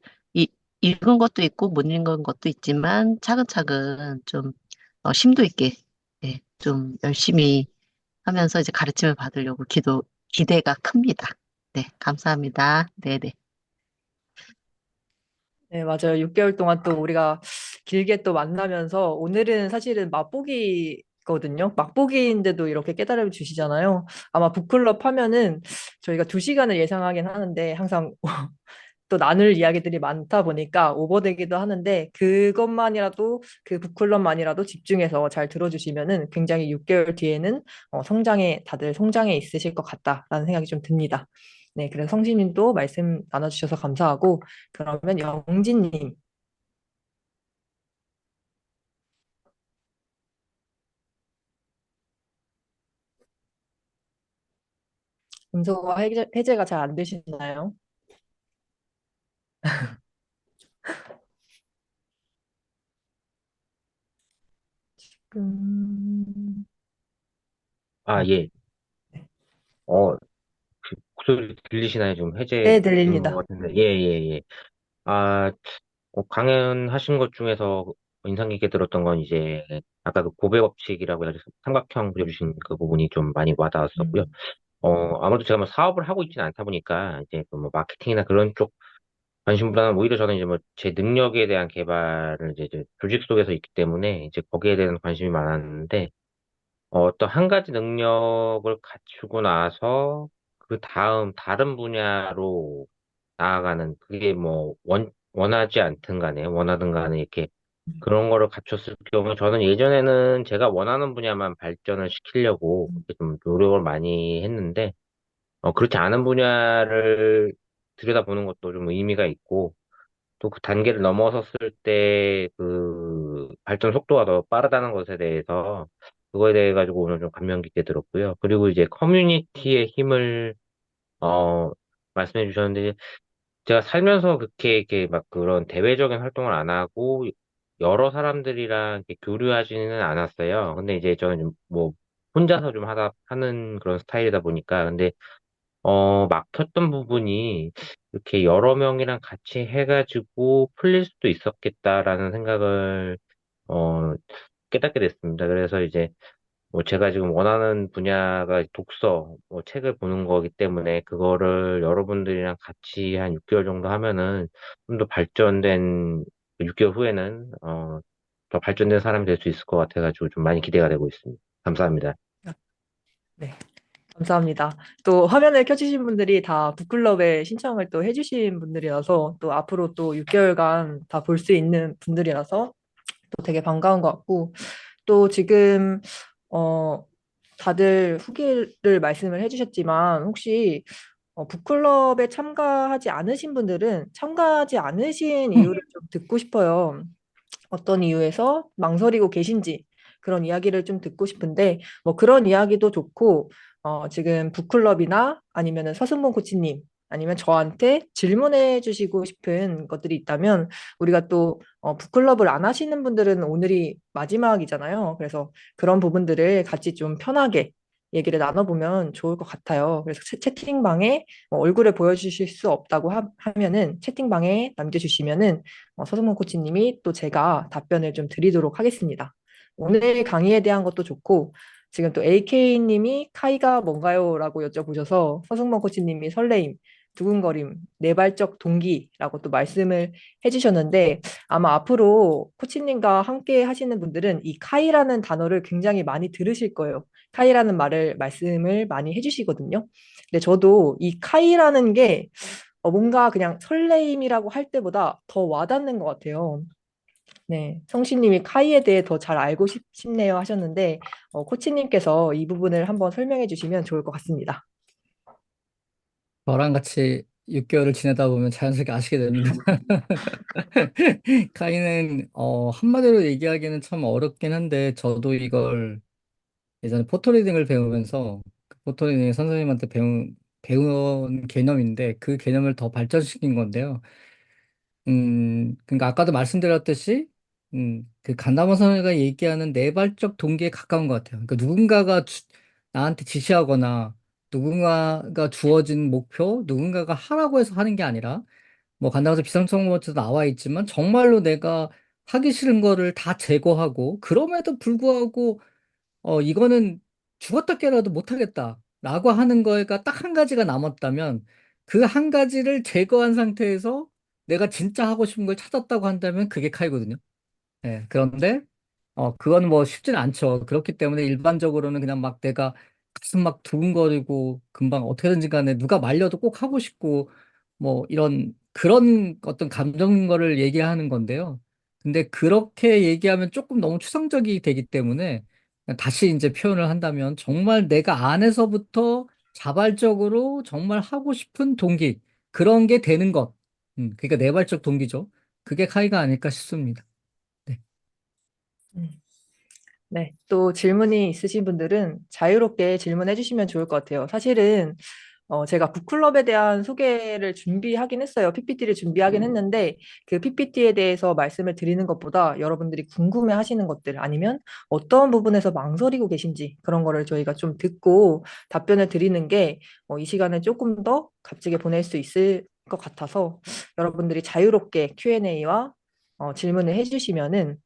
S5: 읽은 것도 있고 못 읽은 것도 있지만 차근차근 좀, 심도 있게, 예, 좀 열심히 하면서 이제 가르침을 받으려고 기대가 큽니다. 네, 감사합니다. 네네.
S1: 네, 맞아요. 6개월 동안 또 우리가 길게 또 만나면서 오늘은 사실은 맛보기거든요. 맛보기인데도 이렇게 깨달음을 주시잖아요. 아마 북클럽 하면은 저희가 2시간을 예상하긴 하는데 항상 또 나눌 이야기들이 많다 보니까 오버되기도 하는데 그것만이라도 그 북클럽만이라도 집중해서 잘 들어주시면은 굉장히 6개월 뒤에는 다들 성장에 있으실 것 같다라는 생각이 좀 듭니다. 네, 그래서 성진님도 말씀 나눠주셔서 감사하고 그러면 영진님 음소거 해제가 잘 안 되시나요? 음...
S6: 아, 예. 어, 그 목소리 들리시나요? 좀
S1: 네,
S6: 해제된 것
S1: 들립니다.
S6: 같은데. 예, 예, 예. 아, 강연하신 것 중에서 인상 깊게 들었던 건 이제, 아까 그 고백 법칙이라고 해서 삼각형 그려주신 그 부분이 좀 많이 와닿았었고요.
S1: 음.
S6: 아무래도 제가 뭐 사업을 하고 있지는 않다 보니까, 이제 그뭐 마케팅이나 그런 쪽 관심보다는 오히려 저는 이제 뭐 제 능력에 대한 개발을 이제 조직 속에서 있기 때문에 이제 거기에 대한 관심이 많았는데, 어떤 한 가지 능력을 갖추고 나서 그 다음 다른 분야로 나아가는 그게 뭐 원하지 않든 간에 원하든 간에 이렇게 그런 거를 갖췄을 경우에 저는 예전에는 제가 원하는 분야만 발전을 시키려고 이렇게 좀 노력을 많이 했는데 그렇지 않은 분야를 들여다보는 것도 좀 의미가 있고 또 그 단계를 넘어섰을 때 그 발전 속도가 더 빠르다는 것에 대해서 그거에 대해 가지고 오늘 좀 감명 깊게 들었고요. 그리고 이제 커뮤니티의 힘을 어 말씀해 주셨는데 제가 살면서 그렇게 이렇게 막 그런 대외적인 활동을 안 하고 여러 사람들이랑 이렇게 교류하지는 않았어요. 근데 이제 저는 좀뭐 혼자서 좀 하는 그런 스타일이다 보니까 근데 막혔던 부분이 이렇게 여러 명이랑 같이 해가지고 풀릴 수도 있었겠다라는 생각을, 어, 깨닫게 됐습니다. 그래서 이제 뭐 제가 지금 원하는 분야가 독서, 뭐 책을 보는 거기 때문에 그거를 여러분들이랑 같이 한 6개월 정도 하면은 좀 더 발전된, 6개월 후에는, 더 발전된 사람이 될 수 있을 것 같아가지고 좀 많이 기대가 되고 있습니다. 감사합니다.
S1: 네, 감사합니다. 또 화면을 켜주신 분들이 다 북클럽에 신청을 또 해주신 분들이라서 또 앞으로 또 6개월간 다 볼 수 있는 분들이라서 또 되게 반가운 것 같고 또 지금 어 다들 후기를 말씀을 해주셨지만 혹시 북클럽에 참가하지 않으신 분들은 참가하지 않으신 이유를 좀 듣고 싶어요. 어떤 이유에서 망설이고 계신지 그런 이야기를 좀 듣고 싶은데 뭐 그런 이야기도 좋고 지금 북클럽이나 아니면은 서승봉 코치님 아니면 저한테 질문해 주시고 싶은 것들이 있다면 우리가 또 북클럽을 안 하시는 분들은 오늘이 마지막이잖아요. 그래서 그런 부분들을 같이 좀 편하게 얘기를 나눠보면 좋을 것 같아요. 그래서 채팅방에 얼굴을 보여주실 수 없다고 하면은 채팅방에 남겨주시면은 서승문 코치님이 또 제가 답변을 좀 드리도록 하겠습니다. 오늘 강의에 대한 것도 좋고 지금 또 AK님이 카이가 뭔가요? 라고 여쭤보셔서 서승문 코치님이 설레임, 두근거림, 내발적 동기라고 또 말씀을 해주셨는데 아마 앞으로 코치님과 함께 하시는 분들은 이 카이라는 단어를 굉장히 많이 들으실 거예요. 카이라는 말씀을 많이 해주시거든요. 근데 저도 이 카이라는 게 뭔가 그냥 설레임이라고 할 때보다 더 와닿는 것 같아요. 네, 성시님이 카이에 대해 더 잘 알고 싶네요 하셨는데 코치님께서 이 부분을 한번 설명해 주시면 좋을 것 같습니다.
S2: 저랑 같이 6개월을 지내다 보면 자연스럽게 아시게 됩니다. 카이는 한마디로 얘기하기는 참 어렵긴 한데 저도 이걸 예전에 포토리딩을 배우면서 그 포토리딩 선생님한테 배운 개념인데 그 개념을 더 발전시킨 건데요. 그러니까 아까도 말씀드렸듯이, 그 간다모 선생가 얘기하는 내발적 동기에 가까운 것 같아요. 그러니까 누군가가 나한테 지시하거나 누군가가 주어진 목표, 누군가가 하라고 해서 하는 게 아니라, 뭐 간다고서 비상성모에도 나와 있지만 정말로 내가 하기 싫은 거를 다 제거하고 그럼에도 불구하고 이거는 죽었다 깨라도 못하겠다 라고 하는 거가 딱 한 가지가 남았다면 그 한 가지를 제거한 상태에서 내가 진짜 하고 싶은 걸 찾았다고 한다면 그게 카이거든요. 예, 그런데 그건 뭐 쉽지는 않죠. 그렇기 때문에 일반적으로는 그냥 막 내가 가슴 막 두근거리고 금방 어떻게든지 간에 누가 말려도 꼭 하고 싶고 뭐 이런 그런 어떤 감정 거를 얘기하는 건데요. 근데 그렇게 얘기하면 조금 너무 추상적이 되기 때문에 다시 이제 표현을 한다면 정말 내가 안에서부터 자발적으로 정말 하고 싶은 동기 그런 게 되는 것. 그러니까 내발적 동기죠. 그게 카이가 아닐까 싶습니다. 네.
S1: 음. 네, 또 질문이 있으신 분들은 자유롭게 질문해 주시면 좋을 것 같아요. 사실은 제가 북클럽에 대한 소개를 준비하긴 했어요. PPT를 준비하긴 했는데 그 PPT에 대해서 말씀을 드리는 것보다 여러분들이 궁금해 하시는 것들 아니면 어떤 부분에서 망설이고 계신지 그런 거를 저희가 좀 듣고 답변을 드리는 게 이 시간을 조금 더 값지게 보낼 수 있을 것 같아서 여러분들이 자유롭게 Q&A와 질문을 해주시면은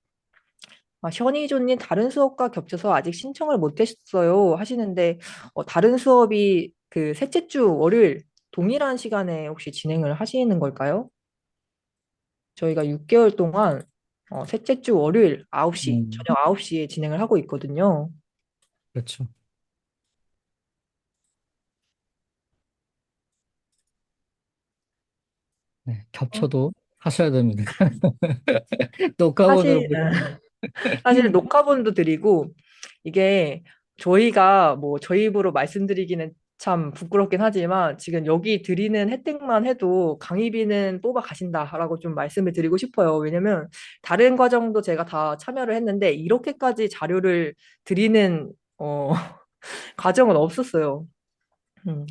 S1: 셔니존님 다른 수업과 겹쳐서 아직 신청을 못 했어요 하시는데 다른 수업이 그 셋째 주 월요일 동일한 시간에 혹시 진행을 하시는 걸까요? 저희가 6개월 동안 셋째 주 월요일 9시,
S2: 음,
S1: 저녁 9시에 진행을 하고 있거든요.
S2: 그렇죠. 네,
S1: 어,
S2: 겹쳐도 하셔야 됩니다. 녹화본으로
S1: 사실
S2: 보시면.
S1: 사실 녹화본도 드리고 이게 저희가 뭐 저희 입으로 말씀드리기는 참 부끄럽긴 하지만 지금 여기 드리는 혜택만 해도 강의비는 뽑아 가신다라고 좀 말씀을 드리고 싶어요. 왜냐면 다른 과정도 제가 다 참여를 했는데 이렇게까지 자료를 드리는 과정은 없었어요.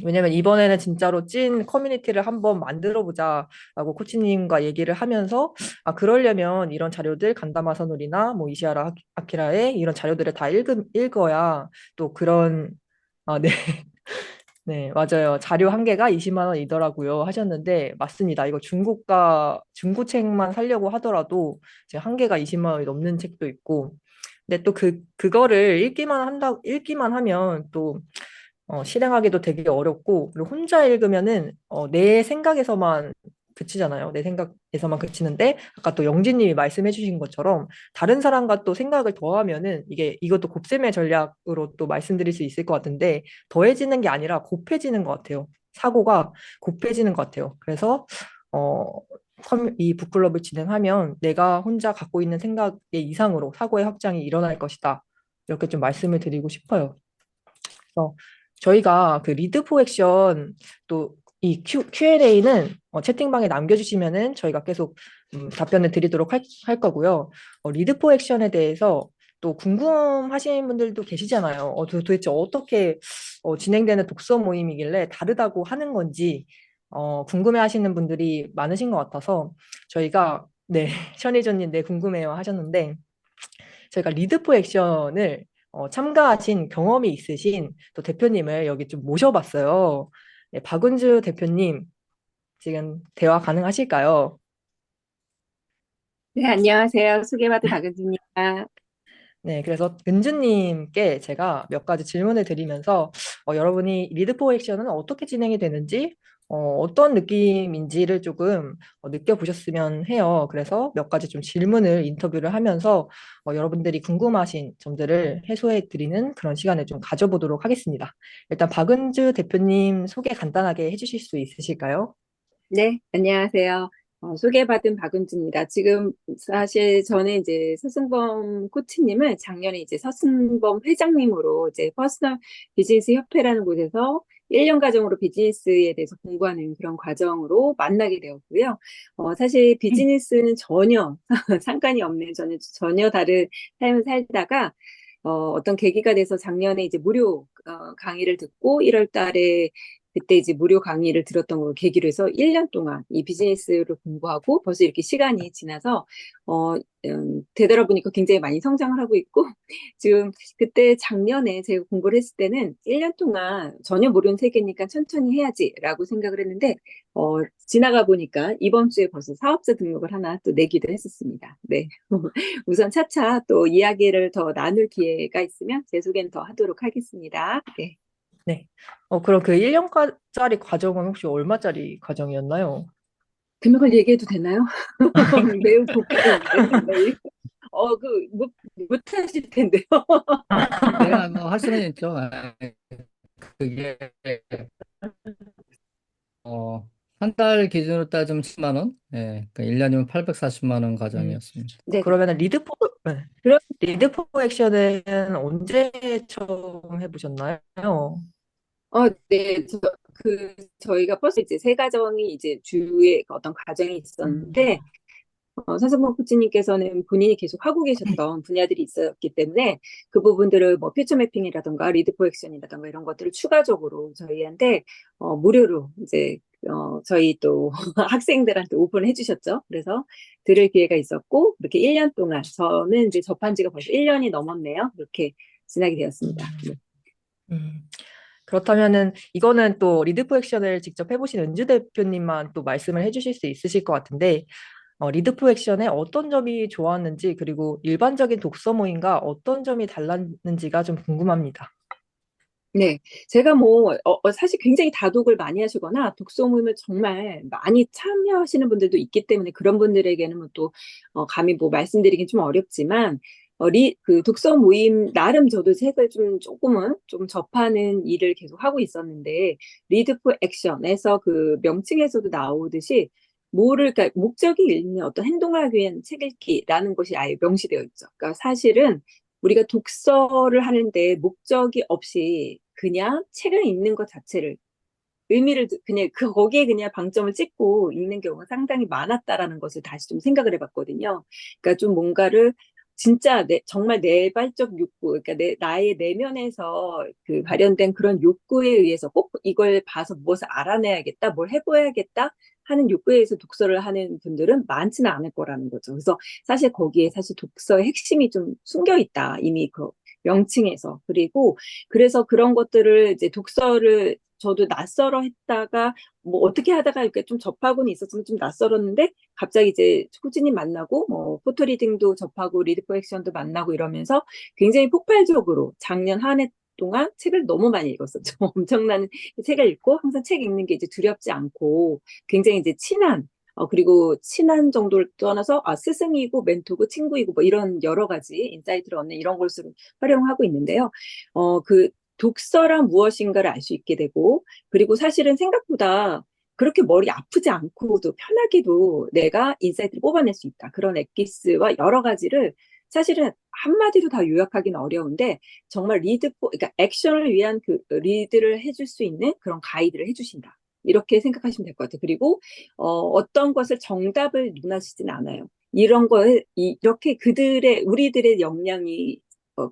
S1: 왜냐면 이번에는 진짜로 찐 커뮤니티를 한번 만들어 보자라고 코치님과 얘기를 하면서 그러려면 이런 자료들 간다마 서놀이나 뭐 이시아라 아키라의 이런 자료들을 다 읽어야 또 그런 네. 네, 맞아요. 자료 한 개가 20만 원이더라고요 하셨는데 맞습니다. 이거 중고책만 사려고 하더라도 이제 한 개가 20만 원이 넘는 책도 있고 근데 또 그거를 읽기만 하면 또 실행하기도 되게 어렵고, 그리고 혼자 읽으면은, 내 생각에서만 그치잖아요. 내 생각에서만 그치는데, 아까 또 영진님이 말씀해 주신 것처럼, 다른 사람과 또 생각을 더하면은, 이것도 곱셈의 전략으로 또 말씀드릴 수 있을 것 같은데, 더해지는 게 아니라 곱해지는 것 같아요. 사고가 곱해지는 것 같아요. 그래서, 어, 이 북클럽을 진행하면 내가 혼자 갖고 있는 생각의 이상으로 사고의 확장이 일어날 것이다. 이렇게 좀 말씀을 드리고 싶어요. 그래서 저희가 그 리드 포 액션 또 이 Q&A는 채팅방에 남겨주시면은 저희가 계속 답변을 드리도록 할 거고요. 리드 포 액션에 대해서 또 궁금하신 분들도 계시잖아요. 도대체 어떻게 진행되는 독서 모임이길래 다르다고 하는 건지 궁금해하시는 분들이 많으신 것 같아서 저희가 네, 션이조님 네 궁금해요 하셨는데 저희가 리드포 액션을 참가하신 경험이 있으신 또 대표님을 여기 좀 모셔봤어요. 네, 박은주 대표님 지금 대화 가능하실까요?
S7: 네, 안녕하세요. 소개받은 박은진입니다.
S1: 네, 그래서 은주님께 제가 몇 가지 질문을 드리면서 여러분이 리드포 액션은 어떻게 진행이 되는지 어떤 느낌인지를 조금 느껴보셨으면 해요. 그래서 몇 가지 좀 질문을 인터뷰를 하면서 여러분들이 궁금하신 점들을 해소해 드리는 그런 시간을 좀 가져보도록 하겠습니다. 일단 박은주 대표님 소개 간단하게 해주실 수 있으실까요?
S7: 네, 안녕하세요. 소개받은 박은진입니다. 지금 사실 저는 이제 서승범 코치님을 작년에 이제 서승범 회장님으로 이제 퍼스널 비즈니스 협회라는 곳에서 1년 과정으로 비즈니스에 대해서 공부하는 그런 과정으로 만나게 되었고요. 사실 비즈니스는 전혀 상관이 없는, 저는 전혀 다른 삶을 살다가 어떤 계기가 돼서 작년에 이제 무료 강의를 듣고 1월 달에 그때 이제 무료 강의를 들었던 걸 계기로 해서 1년 동안 이 비즈니스를 공부하고 벌써 이렇게 시간이 지나서 되돌아보니까 굉장히 많이 성장을 하고 있고 지금 그때 작년에 제가 공부를 했을 때는 1년 동안 전혀 모르는 세계니까 천천히 해야지라고 생각을 했는데 지나가 보니까 이번 주에 벌써 사업자 등록을 하나 또 내기도 했었습니다. 네. 우선 차차 또 이야기를 더 나눌 기회가 있으면 제 소개는 더 하도록 하겠습니다. 네.
S1: 네. 그럼 그 1년짜리 과정은 혹시 얼마짜리 과정이었나요?
S7: 금액을 얘기해도 되나요? 매우 고가인데. 네. 못하실 텐데요.
S2: 내가 뭐 할 수는 있죠. 그게 한 달 기준으로 따지면 10만 원, 예, 그러니까 1년이면 840만 원 과정이었습니다.
S7: 네.
S1: 그러면
S7: 그럼-
S1: 리드포 액션은 언제 처음 해보셨나요?
S7: 네. 저희가 버스 이제 세 가정이 이제 주에 어떤 과정이 있었는데, 서승범 코치님께서는 본인이 계속 하고 계셨던 분야들이 있었기 때문에 그 부분들을 뭐 퓨처 매핑이라던가 리드 포 액션이라던가 이런 것들을 추가적으로 저희한테 무료로 이제 저희 또 학생들한테 오픈을 해주셨죠. 그래서 들을 기회가 있었고 이렇게 1년 동안 저는 이제 접한 지가 벌써 1년이 넘었네요. 이렇게 지나게 되었습니다. 네.
S1: 음, 그렇다면은 이거는 또 리드포 액션을 직접 해보신 은주 대표님만 또 말씀을 해주실 수 있으실 것 같은데 리드포 액션의 어떤 점이 좋았는지 그리고 일반적인 독서 모임과 어떤 점이 달랐는지가 좀 궁금합니다.
S7: 네, 제가 뭐 사실 굉장히 다독을 많이 하시거나 독서 모임을 정말 많이 참여하시는 분들도 있기 때문에 그런 분들에게는 뭐또 감히 뭐 말씀드리긴 좀 어렵지만 그 독서 모임 나름 저도 책을 좀 조금은 좀 접하는 일을 계속 하고 있었는데 리드 포 액션에서 그 명칭에서도 나오듯이 그러니까 목적이 있는 어떤 행동을 하기 위한 책 읽기라는 것이 아예 명시되어 있죠. 그러니까 사실은 우리가 독서를 하는데 목적이 없이 그냥 책을 읽는 것 자체를 그냥 거기에 그냥 방점을 찍고 읽는 경우가 상당히 많았다라는 것을 다시 좀 생각을 해봤거든요. 그러니까 좀 뭔가를 진짜 정말 내발적 욕구, 그러니까 나의 내면에서 그 발현된 그런 욕구에 의해서 꼭 이걸 봐서 무엇을 알아내야겠다, 뭘 해보야겠다 하는 욕구에 의해서 독서를 하는 분들은 많지는 않을 거라는 거죠. 그래서 사실 거기에 사실 독서의 핵심이 좀 숨겨 있다, 이미 그 명칭에서. 그리고 그래서 그런 것들을 이제 독서를 저도 낯설어 했다가 뭐 어떻게 하다가 이렇게 좀 접하고는 있었지만 좀 낯설었는데 갑자기 이제 코치님 만나고 뭐 포토리딩도 접하고 리드 포액션도 만나고 이러면서 굉장히 폭발적으로 작년 한 해 동안 책을 너무 많이 읽었었죠. 엄청난 책을 읽고 항상 책 읽는 게 이제 두렵지 않고 굉장히 이제 그리고 친한 정도를 떠나서 스승이고 멘토고 친구이고 뭐 이런 여러 가지 인사이트를 얻는 이런 것을 활용하고 있는데요. 그 독서란 무엇인가를 알 수 있게 되고 그리고 사실은 생각보다 그렇게 머리 아프지 않고도 편하게도 내가 인사이트를 뽑아낼 수 있다. 그런 엑기스와 여러 가지를 사실은 한마디로 다 요약하기는 어려운데 정말 그러니까 액션을 위한 그 리드를 해줄 수 있는 그런 가이드를 해주신다. 이렇게 생각하시면 될 것 같아요. 그리고 어떤 것을 정답을 논하시진 않아요. 이런 거에 이렇게 우리들의 역량이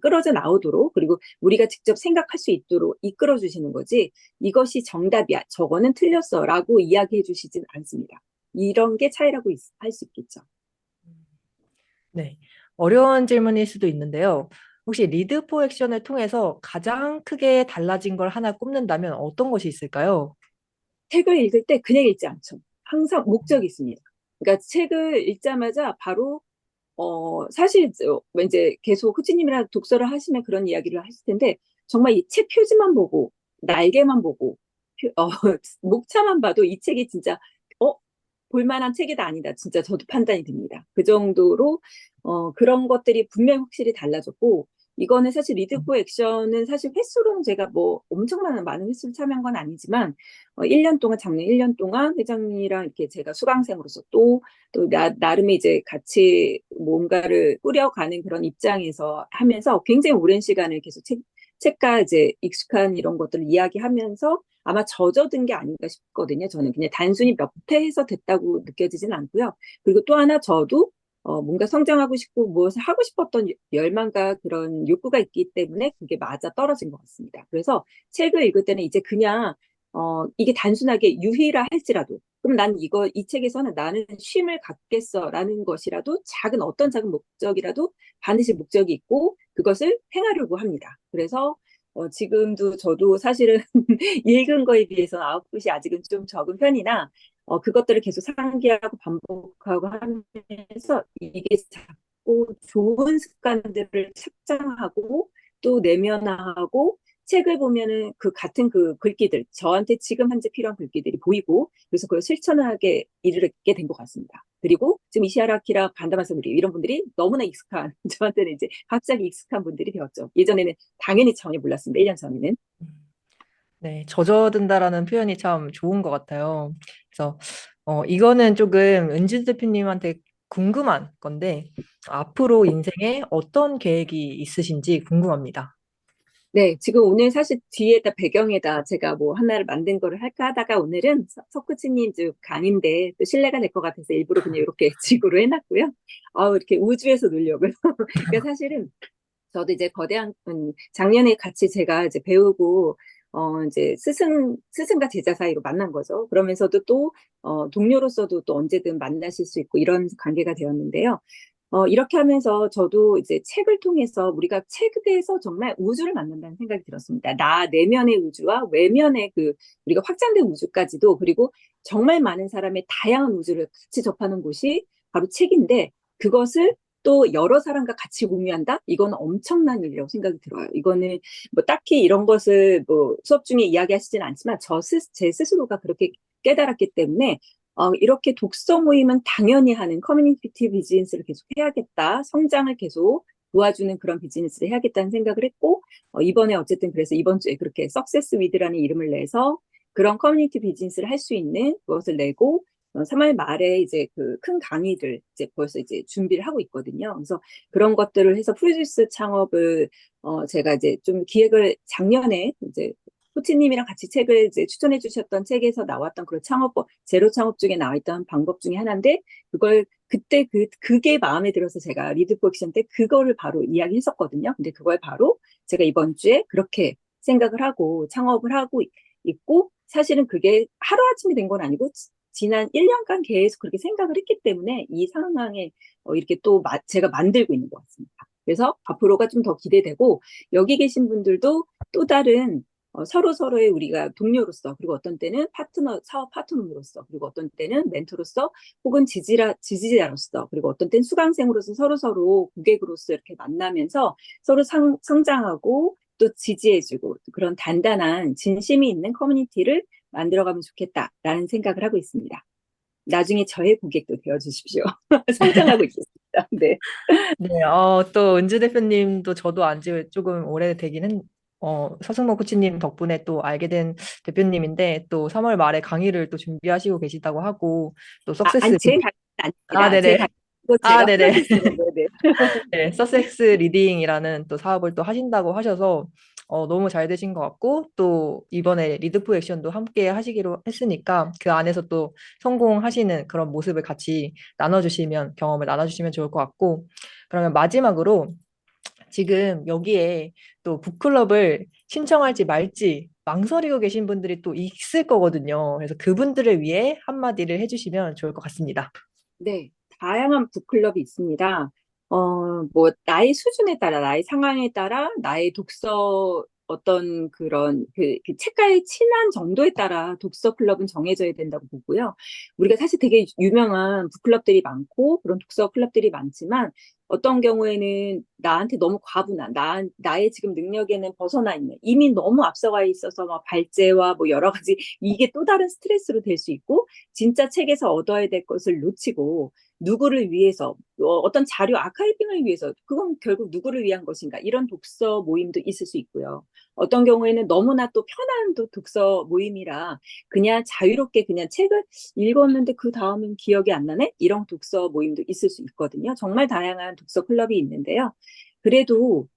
S7: 끌어져 나오도록 그리고 우리가 직접 생각할 수 있도록 이끌어 주시는 거지 이것이 정답이야 저거는 틀렸어라고 이야기해 주시진 않습니다. 이런 게 차이라고 할 수 있겠죠.
S1: 네. 어려운 질문일 수도 있는데요. 혹시 리드 포 액션을 통해서 가장 크게 달라진 걸 하나 꼽는다면 어떤 것이 있을까요?
S7: 책을 읽을 때 그냥 읽지 않죠. 항상 목적이 있습니다. 그러니까 책을 읽자마자 바로 사실 이제 계속 호치님이랑 독서를 하시면 그런 이야기를 하실 텐데 정말 이 책 표지만 보고 날개만 보고 어, 목차만 봐도 이 책이 진짜 볼만한 책이다 아니다. 진짜 저도 판단이 됩니다. 그 정도로 그런 것들이 분명히 확실히 달라졌고 이거는 사실 리드포 액션은 사실 횟수로는 제가 뭐 엄청 많은 횟수를 참여한 건 아니지만 1년 동안 작년 1년 동안 회장님이랑 이렇게 제가 수강생으로서 또 나름의 이제 같이 뭔가를 꾸려가는 그런 입장에서 하면서 굉장히 오랜 시간을 계속 책과 이제 익숙한 이런 것들을 이야기하면서 아마 젖어든 게 아닌가 싶거든요. 저는 그냥 단순히 몇 회해서 됐다고 느껴지진 않고요. 그리고 또 하나 저도 뭔가 성장하고 싶고 무엇을 하고 싶었던 열망과 그런 욕구가 있기 때문에 그게 맞아 떨어진 것 같습니다. 그래서 책을 읽을 때는 이제 그냥 이게 단순하게 유희라 할지라도 그럼 이 책에서는 나는 쉼을 갖겠어라는 것이라도 어떤 작은 목적이라도 반드시 목적이 있고 그것을 행하려고 합니다. 그래서 지금도 저도 사실은 읽은 거에 비해서 아웃풋이 아직은 좀 적은 편이나 그것들을 계속 상기하고 반복하고 하면서 이게 자꾸 좋은 습관들을 착장하고 또 내면화하고 책을 보면은 그 같은 그 글귀들, 저한테 지금 현재 필요한 글귀들이 보이고, 그래서 그걸 실천하게 이르게 된 것 같습니다. 그리고 지금 이시하라 키라 반다마사무리 이런 분들이 너무나 익숙한, 저한테는 이제 갑자기 익숙한 분들이 되었죠. 예전에는 당연히 전혀 몰랐습니다. 1년 전에는.
S1: 네, 젖어든다라는 표현이 참 좋은 것 같아요. 그래서 이거는 조금 은진 대표님한테 궁금한 건데 앞으로 인생에 어떤 계획이 있으신지 궁금합니다.
S7: 네, 지금 오늘 사실 뒤에다 배경에다 제가 뭐 하나를 만든 거를 할까 하다가 오늘은 석구치님 강인데 또 신뢰가 될 것 같아서 일부러 그냥 이렇게 지구로 해놨고요. 이렇게 우주에서 놀려고요. 그러니까 사실은 저도 이제 작년에 같이 제가 이제 배우고, 이제 스승과 제자 사이로 만난 거죠. 그러면서도 또, 동료로서도 또 언제든 만나실 수 있고 이런 관계가 되었는데요. 이렇게 하면서 저도 이제 책을 통해서 우리가 책에서 정말 우주를 만난다는 생각이 들었습니다. 내면의 우주와 외면의 우리가 확장된 우주까지도 그리고 정말 많은 사람의 다양한 우주를 같이 접하는 곳이 바로 책인데 그것을 또 여러 사람과 같이 공유한다? 이건 엄청난 일이라고 생각이 들어요. 이거는 뭐 딱히 이런 것을 뭐 수업 중에 이야기하시진 않지만 제 스스로가 그렇게 깨달았기 때문에 이렇게 독서 모임은 당연히 하는 커뮤니티 비즈니스를 계속 해야겠다. 성장을 계속 도와주는 그런 비즈니스를 해야겠다는 생각을 했고, 이번에 어쨌든 그래서 이번 주에 그렇게 석세스 위드라는 이름을 내서 그런 커뮤니티 비즈니스를 할 수 있는 그것을 내고, 3월 말에 이제 그 큰 강의들 이제 벌써 이제 준비를 하고 있거든요. 그래서 그런 것들을 해서 프로듀스 창업을 제가 이제 좀 기획을 작년에 이제 코치님이랑 같이 책을 이제 추천해 주셨던 책에서 나왔던 그런 제로 창업 중에 나와있던 방법 중에 하나인데, 그때 그게 마음에 들어서 제가 리드 포액션 때 그거를 바로 이야기했었거든요. 근데 그걸 바로 제가 이번 주에 그렇게 생각을 하고 창업을 하고 있고, 사실은 그게 하루아침에 된 건 아니고, 지난 1년간 계속 그렇게 생각을 했기 때문에 이 상황에 이렇게 또 제가 만들고 있는 것 같습니다. 그래서 앞으로가 좀 더 기대되고, 여기 계신 분들도 또 다른 서로 서로의 우리가 동료로서, 그리고 어떤 때는 사업 파트너로서, 그리고 어떤 때는 멘토로서, 혹은 지지자로서, 그리고 어떤 때는 수강생으로서 서로 서로 고객으로서 이렇게 만나면서 서로 성장하고 또 지지해주고 그런 단단한 진심이 있는 커뮤니티를 만들어가면 좋겠다라는 생각을 하고 있습니다. 나중에 저의 고객도 되어주십시오. 성장하고 있습니다. 네.
S1: 네, 또 은주 대표님도 저도 안지 조금 오래되긴 서승모 코치님 덕분에 또 알게 된 대표님인데 또 3월 말에 강의를 또 준비하시고 계시다고 하고 또
S7: 아니,
S1: 석세스
S7: 제
S1: 리딩,
S7: 강의는
S1: 아,
S7: 아닙니다. 제
S1: 네네.
S7: 강의, 이거
S1: 아,
S7: 제가
S1: 네네.
S7: 프로듀스로, 네네.
S1: 네, 서섹스 리딩이라는 또 사업을 또 하신다고 하셔서 너무 잘 되신 것 같고 또 이번에 리드프 액션도 함께 하시기로 했으니까 그 안에서 또 성공하시는 그런 모습을 같이 경험을 나눠주시면 좋을 것 같고 그러면 마지막으로 지금 여기에 또 북클럽을 신청할지 말지 망설이고 계신 분들이 또 있을 거거든요. 그래서 그분들을 위해 한마디를 해주시면 좋을 것 같습니다.
S7: 네, 다양한 북클럽이 있습니다. 뭐, 나의 수준에 따라, 나의 상황에 따라, 나의 독서 어떤 그 책과의 친한 정도에 따라 독서 클럽은 정해져야 된다고 보고요. 우리가 사실 되게 유명한 북클럽들이 많고, 그런 독서 클럽들이 많지만, 어떤 경우에는 나한테 너무 과분한, 나의 지금 능력에는 벗어나 있는, 이미 너무 앞서가 있어서 막 발제와 뭐 여러 가지, 이게 또 다른 스트레스로 될 수 있고, 진짜 책에서 얻어야 될 것을 놓치고 누구를 위해서 어떤 자료 아카이빙을 위해서 그건 결국 누구를 위한 것인가 이런 독서 모임도 있을 수 있고요. 어떤 경우에는 너무나 또 편한 독서 모임이라 그냥 자유롭게 그냥 책을 읽었는데 그 다음은 기억이 안 나네? 이런 독서 모임도 있을 수 있거든요. 정말 다양한 독서 클럽이 있는데요. 그래도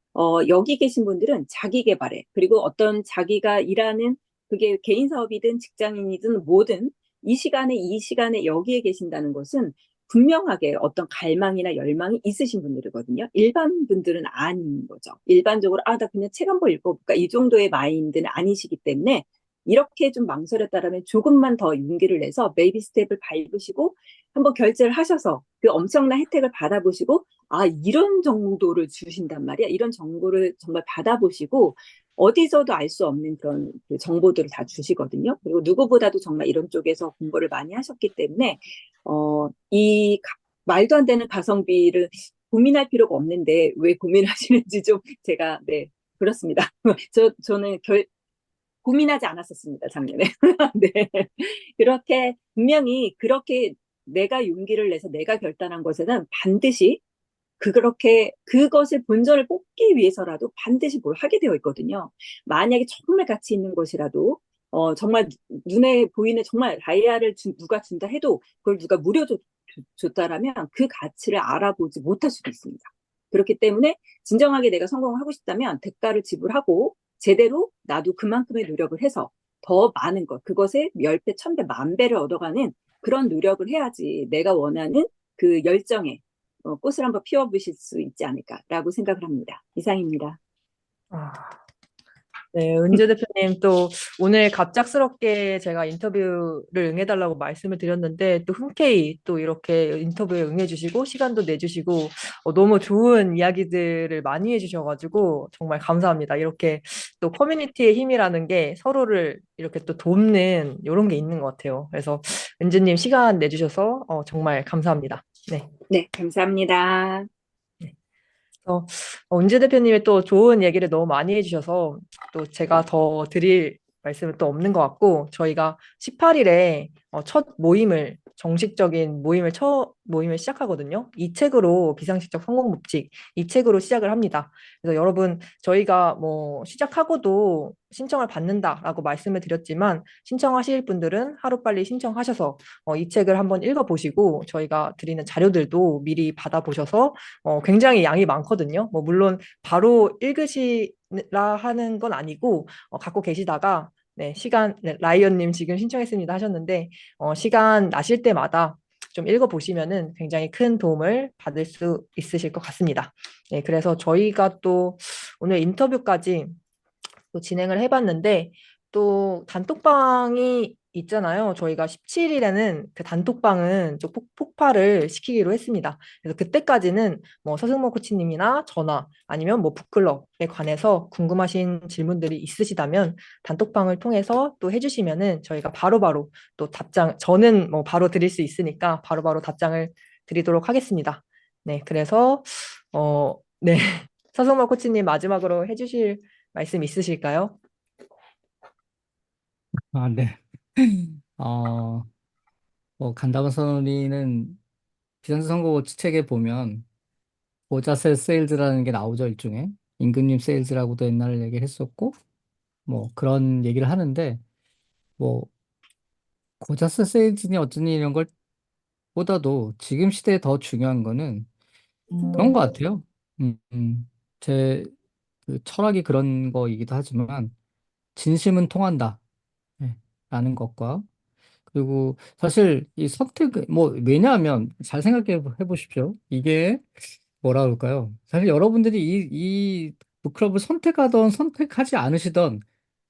S7: 여기 계신 분들은 자기 개발에 그리고 어떤 자기가 일하는 그게 개인 사업이든 직장인이든 뭐든 이 시간에 여기에 계신다는 것은 분명하게 어떤 갈망이나 열망이 있으신 분들이거든요. 일반 분들은 아닌 거죠. 일반적으로, 나 그냥 책 한 번 읽어볼까? 이 정도의 마인드는 아니시기 때문에 이렇게 좀 망설였다라면 조금만 더 용기를 내서 베이비 스텝을 밟으시고 한번 결제를 하셔서 그 엄청난 혜택을 받아보시고, 이런 정도를 주신단 말이야. 이런 정보를 정말 받아보시고, 어디서도 알 수 없는 그런 그 정보들을 다 주시거든요. 그리고 누구보다도 정말 이런 쪽에서 공부를 많이 하셨기 때문에, 말도 안 되는 가성비를 고민할 필요가 없는데 왜 고민하시는지 좀 제가, 네, 그렇습니다. 저는 고민하지 않았었습니다, 작년에. 네. 그렇게, 분명히 그렇게 내가 용기를 내서 내가 결단한 것에는 반드시 그것의 본전을 뽑기 위해서라도 반드시 뭘 하게 되어 있거든요. 만약에 정말 가치 있는 것이라도, 정말 눈에 보이는 정말 다이아를 누가 준다 해도 그걸 누가 무료 줬다라면 그 가치를 알아보지 못할 수도 있습니다. 그렇기 때문에 진정하게 내가 성공하고 싶다면 대가를 지불하고 제대로 나도 그만큼의 노력을 해서 더 많은 것, 그것의 10배, 1000배, 10,000배를 얻어가는 그런 노력을 해야지 내가 원하는 그 열정에 꽃을 한번 피워보실 수 있지 않을까라고 생각을 합니다. 이상입니다.
S1: 아, 네, 은주 대표님 또 오늘 갑작스럽게 제가 인터뷰를 응해달라고 말씀을 드렸는데 또 흔쾌히 또 이렇게 인터뷰에 응해주시고 시간도 내주시고 너무 좋은 이야기들을 많이 해주셔가지고 정말 감사합니다. 이렇게 또 커뮤니티의 힘이라는 게 서로를 이렇게 또 돕는 이런 게 있는 것 같아요. 그래서 은주님 시간 내주셔서 정말 감사합니다. 네.
S7: 네, 감사합니다.
S1: 은주 대표님이 또 좋은 얘기를 너무 많이 해주셔서 또 제가 더 드릴 말씀은 또 없는 것 같고 저희가 18일에 첫 정식적인 모임을 시작하거든요. 이 책으로 비상식적 성공 법칙 이 책으로 시작을 합니다. 그래서 여러분 저희가 뭐 시작하고도 신청을 받는다라고 말씀을 드렸지만 신청하실 분들은 하루빨리 신청하셔서 이 책을 한번 읽어보시고 저희가 드리는 자료들도 미리 받아보셔서 굉장히 양이 많거든요. 뭐 물론 바로 읽으시라 하는 건 아니고 갖고 계시다가 라이언님 지금 신청했습니다 하셨는데 시간 나실 때마다 좀 읽어보시면은 굉장히 큰 도움을 받을 수 있으실 것 같습니다. 네, 그래서 저희가 또 오늘 인터뷰까지 또 진행을 해봤는데 또 단톡방이 있잖아요. 저희가 17일에는 그 단톡방은 좀 폭발을 시키기로 했습니다. 그래서 그때까지는 뭐 서승모 코치님이나 저나 아니면 뭐 북클럽에 관해서 궁금하신 질문들이 있으시다면 단톡방을 통해서 또 해주시면은 저희가 바로바로 또 답장, 저는 뭐 바로 드릴 수 있으니까 바로바로 답장을 드리도록 하겠습니다. 네, 그래서 네. 서승모 코치님 마지막으로 해주실 말씀 있으실까요?
S2: 아, 네. 어, 뭐 간담회 선언리는 비상선거 책에 보면 보자셀 세일즈라는 게 나오죠, 일종의. 임금님 세일즈라고도 옛날에 얘기했었고, 뭐 그런 얘기를 하는데, 뭐 고자셀 세일즈니 어쩌니 이런 걸 보다도 지금 시대에 더 중요한 거는 그런 것 같아요. 제 그 철학이 그런 거이기도 하지만, 진심은 통한다. 네, 라는 것과, 그리고 사실 이 선택, 뭐, 왜냐하면 잘 생각해 보십시오. 이게 뭐라 그럴까요? 사실 여러분들이 이 북클럽을 선택하던 선택하지 않으시던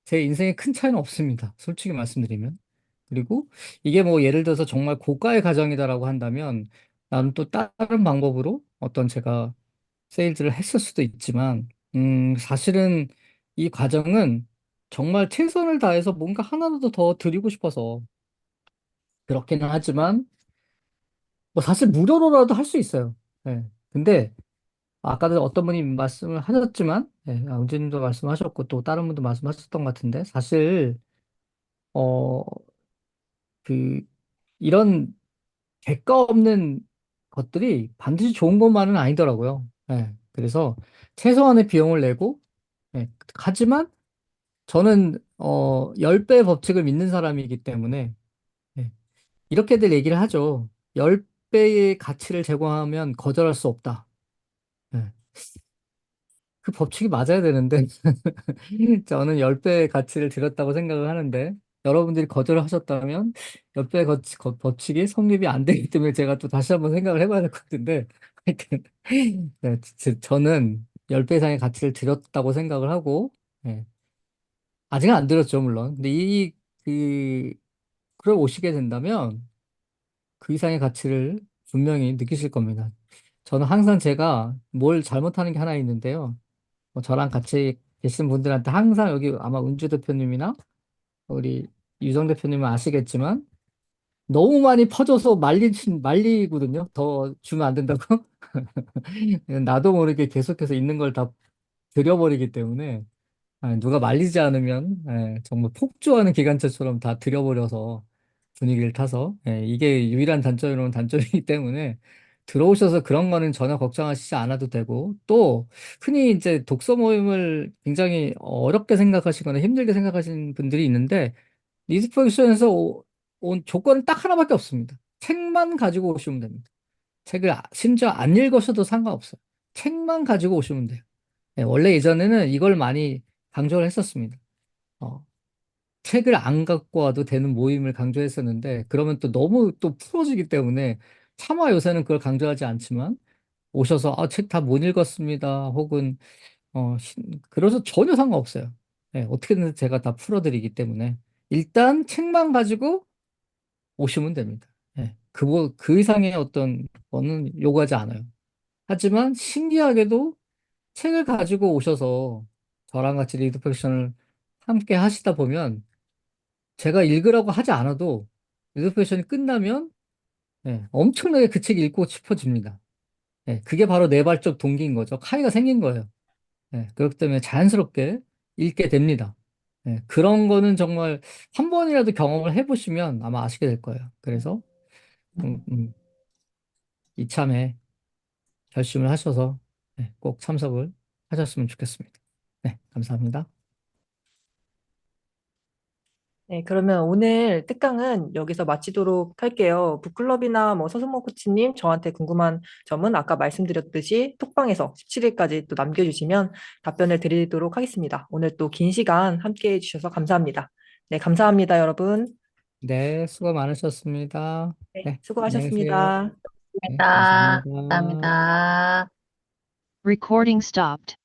S2: 제 인생에 큰 차이는 없습니다. 솔직히 말씀드리면. 그리고 이게 뭐 예를 들어서 정말 고가의 가정이다라고 한다면 나는 또 다른 방법으로 어떤 제가 세일즈를 했을 수도 있지만, 사실은 이 과정은 정말 최선을 다해서 뭔가 하나라도 더 드리고 싶어서 그렇기는 하지만, 뭐 사실 무료로라도 할 수 있어요. 예. 근데 아까도 어떤 분이 말씀을 하셨지만, 예, 은주님도 말씀하셨고 또 다른 분도 말씀하셨던 것 같은데, 사실 어, 그 이런 대가 없는 것들이 반드시 좋은 것만은 아니더라고요. 예. 그래서 최소한의 비용을 내고, 예, 하지만 저는 10배 법칙을 믿는 사람이기 때문에, 예, 이렇게들 얘기를 하죠. 10배의 가치를 제공하면 거절할 수 없다. 예. 그 법칙이 맞아야 되는데 저는 10배의 가치를 들였다고 생각을 하는데, 여러분들이 거절을 하셨다면 10배의 법칙이 성립이 안 되기 때문에 제가 또 다시 한번 생각을 해봐야 될 것 같은데, 하여튼 네, 저는 10배 이상의 가치를 들였다고 생각을 하고, 예, 아직은 안 들었죠, 물론. 근데 그걸 오시게 된다면 그 이상의 가치를 분명히 느끼실 겁니다. 저는 항상 제가 뭘 잘못하는 게 하나 있는데요. 뭐 저랑 같이 계신 분들한테 항상, 여기 아마 은주 대표님이나 우리 유정 대표님은 아시겠지만, 너무 많이 퍼져서 말리거든요. 더 주면 안 된다고. 나도 모르게 계속해서 있는 걸 다 들여버리기 때문에, 누가 말리지 않으면, 정말 폭주하는 기관차처럼 다 들여버려서 분위기를 타서, 이게 유일한 단점이라면 단점이기 때문에 들어오셔서 그런 거는 전혀 걱정하시지 않아도 되고, 또 흔히 이제 독서 모임을 굉장히 어렵게 생각하시거나 힘들게 생각하시는 분들이 있는데, 리드프로덕션에서 온 조건은 딱 하나밖에 없습니다. 책만 가지고 오시면 됩니다. 책을 심지어 안 읽으셔도 상관없어요. 책만 가지고 오시면 돼요. 원래 예전에는 이걸 많이 강조를 했었습니다. 어, 책을 안 갖고 와도 되는 모임을 강조했었는데, 그러면 또 너무 또 풀어지기 때문에 차마 요새는 그걸 강조하지 않지만, 오셔서 책 다 못 읽었습니다. 혹은 그래서 전혀 상관없어요. 어떻게든 제가 다 풀어드리기 때문에 일단 책만 가지고 오시면 됩니다. 그 이상의 어떤 거는 요구하지 않아요. 하지만 신기하게도 책을 가지고 오셔서 저랑 같이 리드 팩션을 함께 하시다 보면, 제가 읽으라고 하지 않아도 리드 팩션이 끝나면, 엄청나게 그 책 읽고 싶어집니다. 그게 바로 내발적 동기인 거죠. 카이가 생긴 거예요. 그렇기 때문에 자연스럽게 읽게 됩니다. 그런 거는 정말 한 번이라도 경험을 해보시면 아마 아시게 될 거예요. 그래서 이참에 결심을 하셔서, 꼭 참석을 하셨으면 좋겠습니다. 네, 감사합니다.
S1: 네, 그러면 오늘 특강은 여기서 마치도록 할게요. 북클럽이나 뭐 서승모 코치님 저한테 궁금한 점은 아까 말씀드렸듯이 톡방에서 17일까지 또 남겨주시면 답변을 드리도록 하겠습니다. 오늘 또 긴 시간 함께 해주셔서 감사합니다. 네, 감사합니다, 여러분.
S2: 네, 수고 많으셨습니다.
S1: 네,
S2: 네, 안녕히 계세요.
S1: 수고하셨습니다.
S2: 네,
S5: 감사합니다.
S2: 감사합니다.
S5: 감사합니다.
S8: Recording stopped.